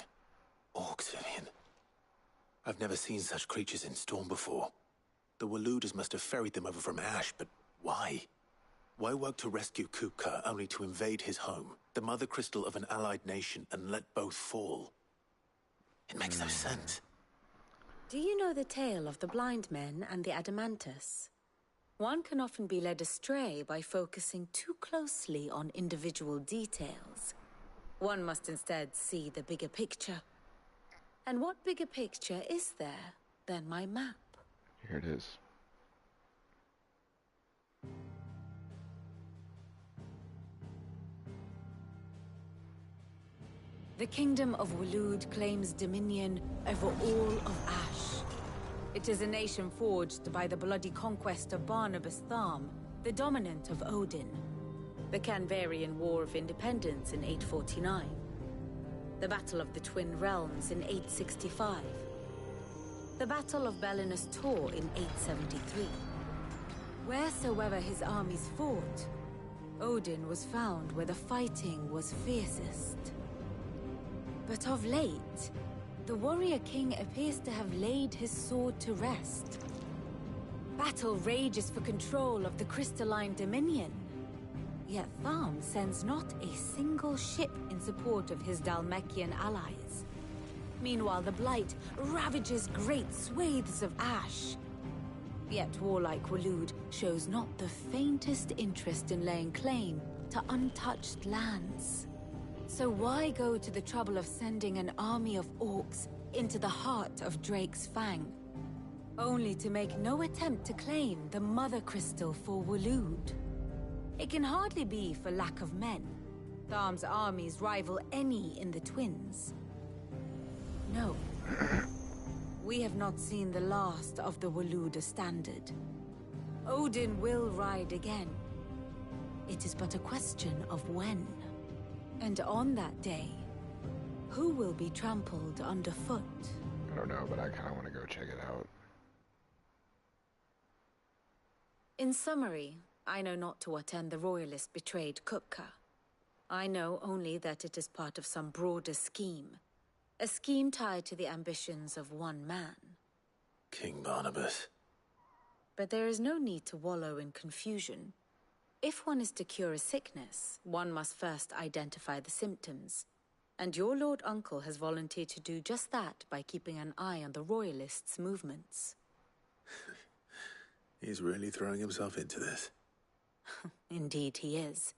Orcs, Vivian. I've never seen such creatures in Storm before. The Waludas must have ferried them over from Ash, but why? Why work to rescue Kupka only to invade his home, the mother crystal of an allied nation, and let both fall? It makes no sense. Do you know the tale of the blind men and the Adamantus? One can often be led astray by focusing too closely on individual details. One must instead see the bigger picture. And what bigger picture is there than my map? Here it is. The kingdom of Waloed claims dominion over all of Ash. It is a nation forged by the bloody conquest of Barnabas Tharm, the dominant of Odin. The Canvarian War of Independence in 849. The Battle of the Twin Realms in 865. The Battle of Belinus Tor in 873. Wheresoever his armies fought, Odin was found where the fighting was fiercest. But of late, the warrior king appears to have laid his sword to rest. Battle rages for control of the crystalline dominion. Yet Tharm sends not a single ship in support of his Dhalmekian allies. Meanwhile, the Blight ravages great swathes of Ash. Yet warlike Waloed shows not the faintest interest in laying claim to untouched lands. So why go to the trouble of sending an army of orcs into the heart of Drake's Fang, only to make no attempt to claim the Mother Crystal for Waloed? It can hardly be for lack of men. Tharm's armies rival any in the Twins. No. We have not seen the last of the Waluda standard. Odin will ride again. It is but a question of when. And on that day, who will be trampled underfoot? I don't know, but I kind of want to go check it out. In summary, I know not to what end the Royalists betrayed Kupka. I know only that it is part of some broader scheme. A scheme tied to the ambitions of one man. King Barnabas. But there is no need to wallow in confusion. If one is to cure a sickness, one must first identify the symptoms. And your Lord Uncle has volunteered to do just that by keeping an eye on the Royalists' movements. He's really throwing himself into this. Indeed he is.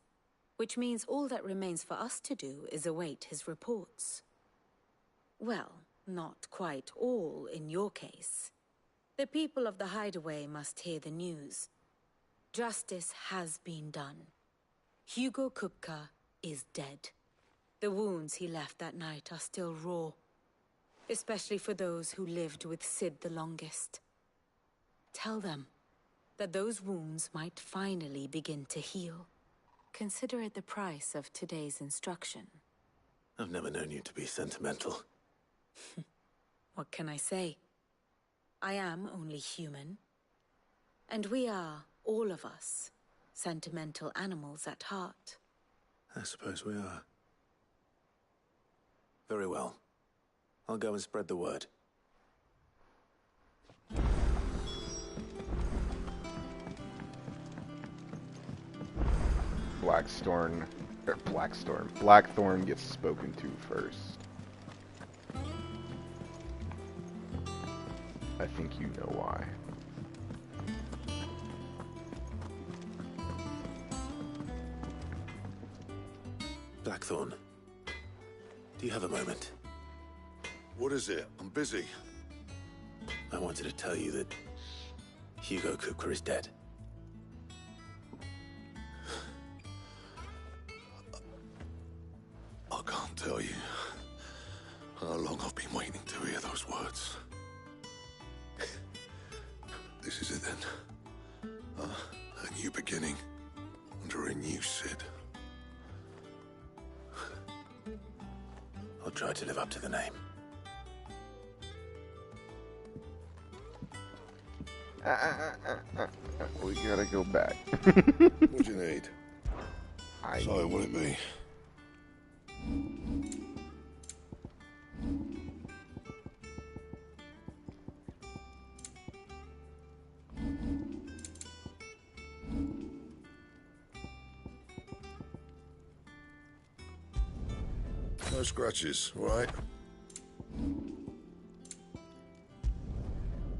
Which means all that remains for us to do is await his reports. Well, not quite all in your case. The people of the Hideaway must hear the news. Justice has been done. Hugo Kupka is dead. The wounds he left that night are still raw, especially for those who lived with Sid the longest. Tell them that those wounds might finally begin to heal. Consider it the price of today's instruction. I've never known you to be sentimental. What can I say? I am only human. And we are, all of us, sentimental animals at heart. I suppose we are. Very well. I'll go and spread the word. Blackthorn gets spoken to first. I think you know why. Blackthorn, do you have a moment? What is it? I'm busy. I wanted to tell you that Hugo Kupka is dead. I can't tell you how long I've been waiting to hear those words. This is it then. A new beginning under a new Sid. I'll try to live up to the name. We gotta go back. What do you need? So, what it be? No scratches, all right?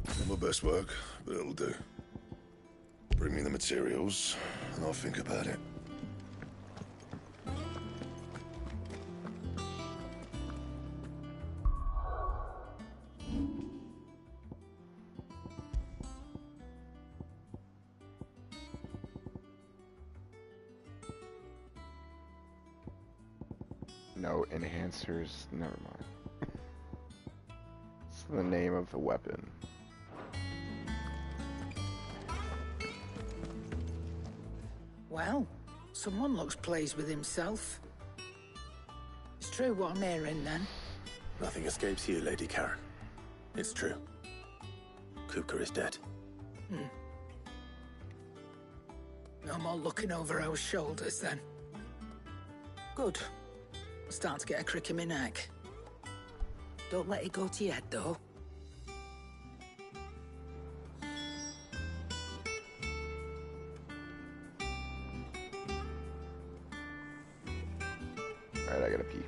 Not my best work, but it'll do. Bring me the materials, and I'll think about it. No enhancers, never mind. It's the name of the weapon. Well, someone looks pleased with himself. It's true what I'm hearing, then. Nothing escapes you, Lady Karen. It's true. Kupka is dead. No more looking over our shoulders, then. Good. I'm starting to get a crick in my neck. Don't let it go to your head, though. Alright, I gotta pee.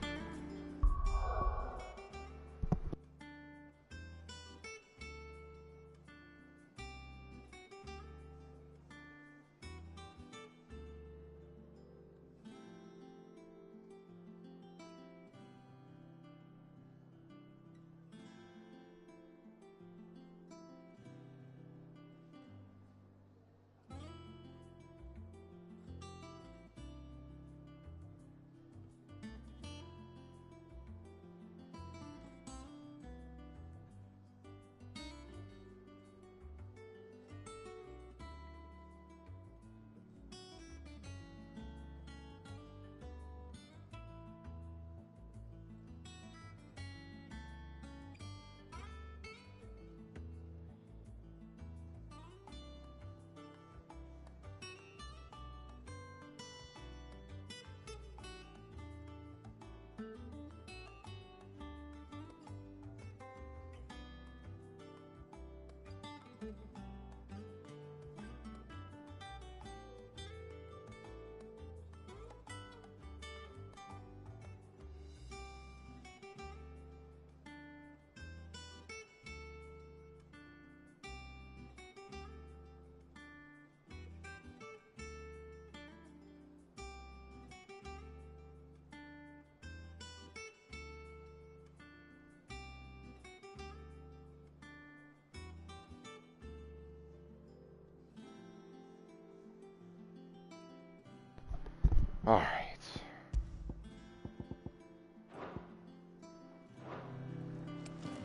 Alright.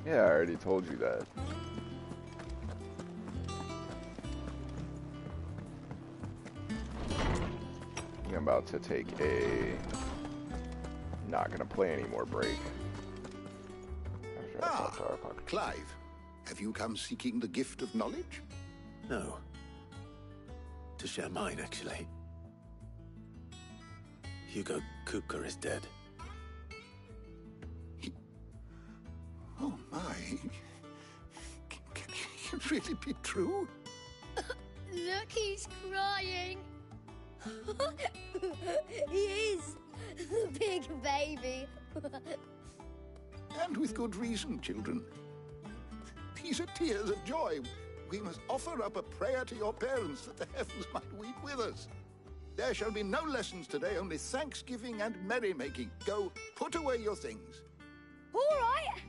Yeah, I already told you that. I'm about to take a... not gonna play anymore break. Clive, have you come seeking the gift of knowledge? No. To share mine, actually. Hugo Kupka is dead. Oh my. Can it really be true? Look, he's crying. He is the big baby. And with good reason, children. These are tears of joy. We must offer up a prayer to your parents that the heavens might weep with us. There shall be no lessons today, only thanksgiving and merrymaking. Go, put away your things. All right.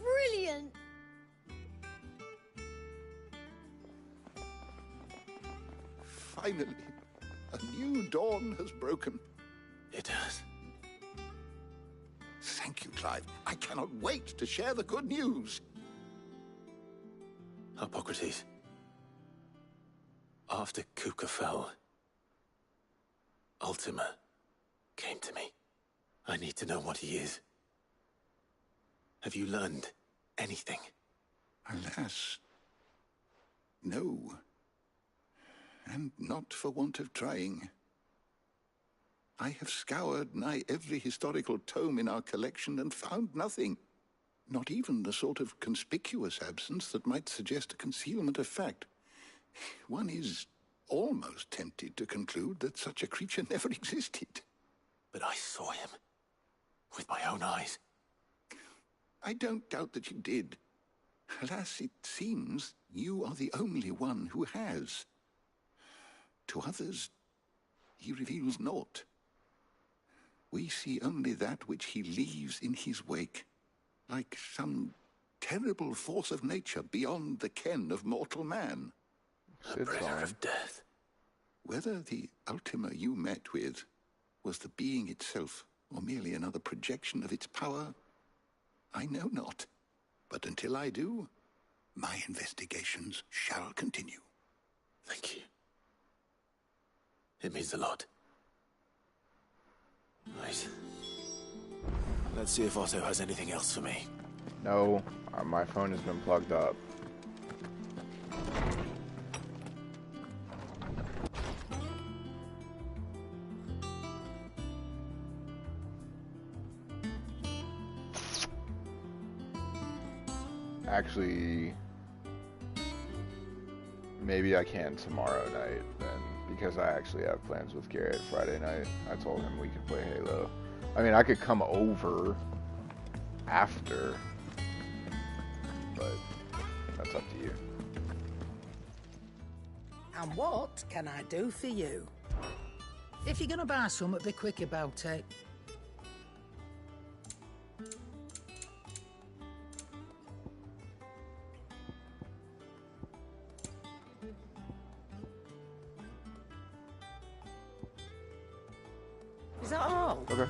Brilliant. Finally, a new dawn has broken. It has. Thank you, Clive. I cannot wait to share the good news. Hippocrates. After Kuka fell, Ultima came to me. I need to know what he is. Have you learned anything? Alas, no. And not for want of trying. I have scoured nigh every historical tome in our collection and found nothing. Not even the sort of conspicuous absence that might suggest a concealment of fact. One is almost tempted to conclude that such a creature never existed. But I saw him. With my own eyes. I don't doubt that you did. Alas, it seems you are the only one who has. To others, he reveals naught. We see only that which he leaves in his wake, like some terrible force of nature beyond the ken of mortal man. A bringer of death. Whether the Ultima you met with was the being itself, or merely another projection of its power, I know not. But until I do, my investigations shall continue. Thank you. It means a lot. Right. Let's see if Otto has anything else for me. No, my phone has been plugged up. Actually, maybe I can tomorrow night then, because I actually have plans with Garrett Friday night. I told him we could play Halo. I mean, I could come over after, but that's up to you. And what can I do for you? If you're gonna buy something, be quick about it. Is that all? Okay.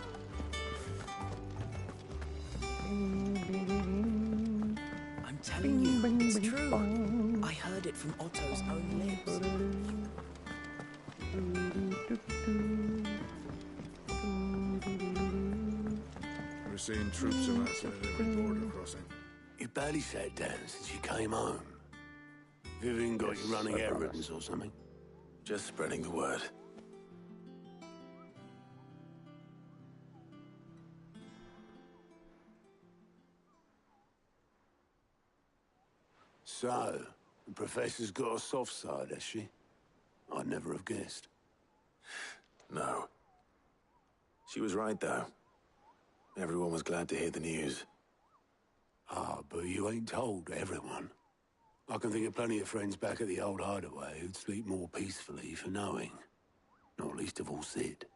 I'm telling you, it's true. I heard it from Otto's own lips. We're seeing troops amassing at every border crossing. You barely sat down since you came home. Vivian got you running errands or something? Just spreading the word. So, the Professor's got a soft side, has she? I'd never have guessed. No. She was right, though. Everyone was glad to hear the news. Ah, but you ain't told everyone. I can think of plenty of friends back at the old hideaway who'd sleep more peacefully for knowing. Not least of all Sid.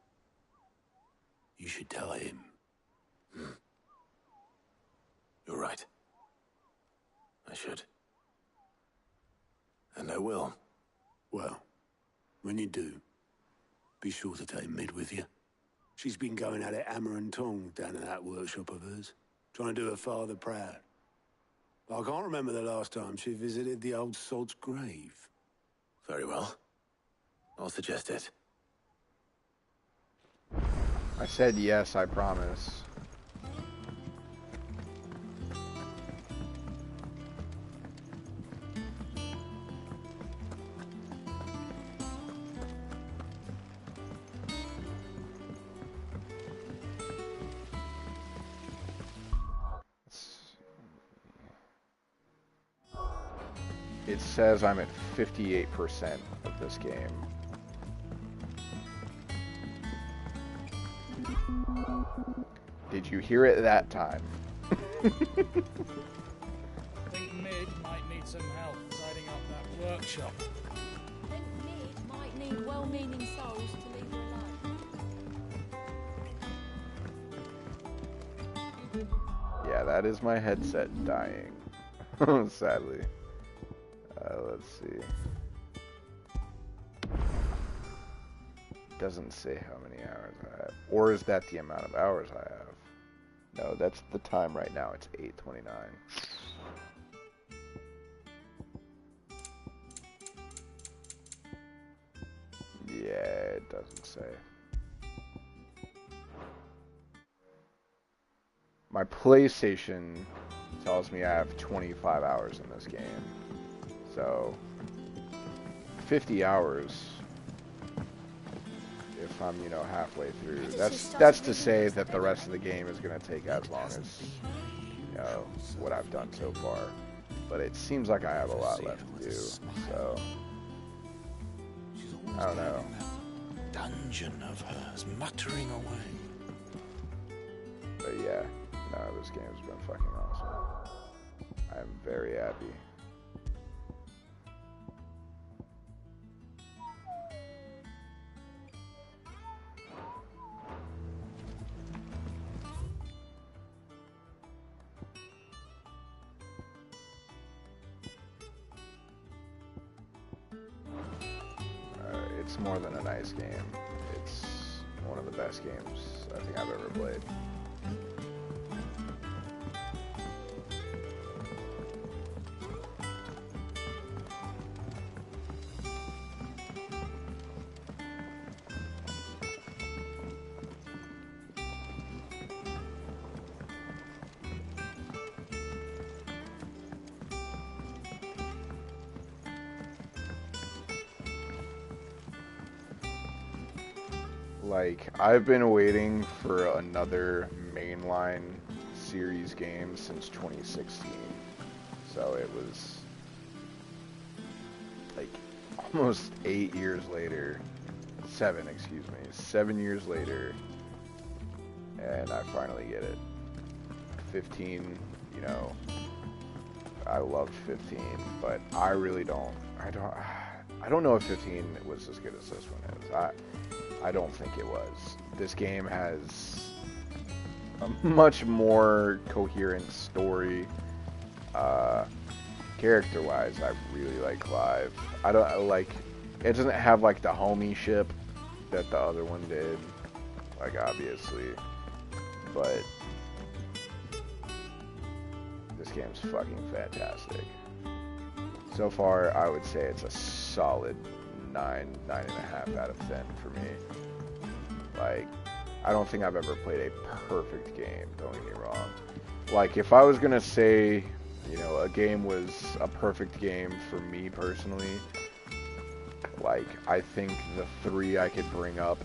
You should tell him. You're right. I should. And I will. Well, when you do, be sure to take Mid with you. She's been going at it hammer and tong down in that workshop of hers, trying to do her father proud. I can't remember the last time she visited the old sod's grave. Very well. I'll suggest it. I said yes, I promise. It says I'm at 58% of this game. Did you hear it that time? I think Mid might need some help tidying up that workshop. I think Mid might need well-meaning souls to leave her alone. Yeah, that is my headset dying. Sadly. Let's see. Doesn't say how many hours I have. Or is that the amount of hours I have? No, that's the time right now. It's 8:29. Yeah, it doesn't say. My PlayStation tells me I have 25 hours in this game. So, 50 hours if I'm, you know, halfway through. That's to say that the rest of the game is going to take as long as, you know, what I've done so far. But it seems like I have a lot left to do, so I don't know. Dungeon of hers, muttering away. But yeah, no, this game's been fucking awesome. I'm very happy. It's more than a nice game. It's one of the best games I think I've ever played. Like, I've been waiting for another mainline series game since 2016. So it was like almost 8 years later. 7 years later. And I finally get it. 15, you know, I loved 15, but I really don't. I don't know if 15 was as good as this one is. I don't think it was. This game has a much more coherent story. Character-wise, I really like Clive. I don't like. It doesn't have like the homie ship that the other one did, like obviously, but this game's fucking fantastic. So far, I would say it's a solid 9.5 out of 10 for me. Like, I don't think I've ever played a perfect game, don't get me wrong. Like, if I was gonna say, you know, a game was a perfect game for me personally, like, I think the 3 I could bring up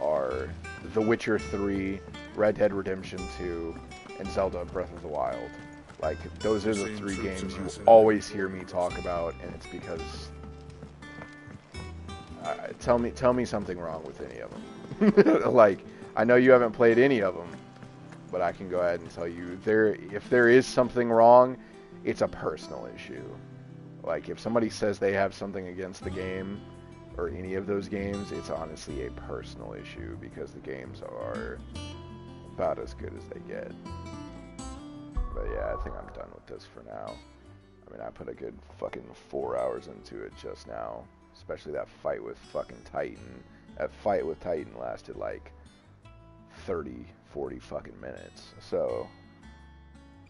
are The Witcher 3, Red Dead Redemption 2, and Zelda Breath of the Wild. Like, those are the 3 games you always hear me talk about, and it's because tell me something wrong with any of them. Like, I know you haven't played any of them, but I can go ahead and tell you if there is something wrong, it's a personal issue. Like, if somebody says they have something against the game or any of those games, it's honestly a personal issue because the games are about as good as they get. But yeah, I think I'm done with this for now. I mean, I put a good fucking 4 hours into it just now. Especially that fight with fucking Titan. That fight with Titan lasted like 30, 40 fucking minutes. So,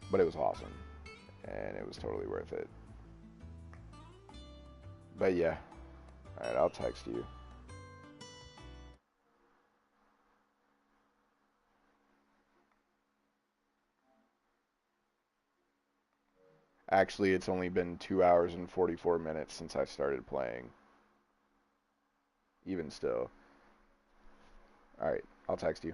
but it was awesome. And it was totally worth it. But yeah. Alright, I'll text you. Actually, it's only been 2 hours and 44 minutes since I started playing. Even still. Alright, I'll text you.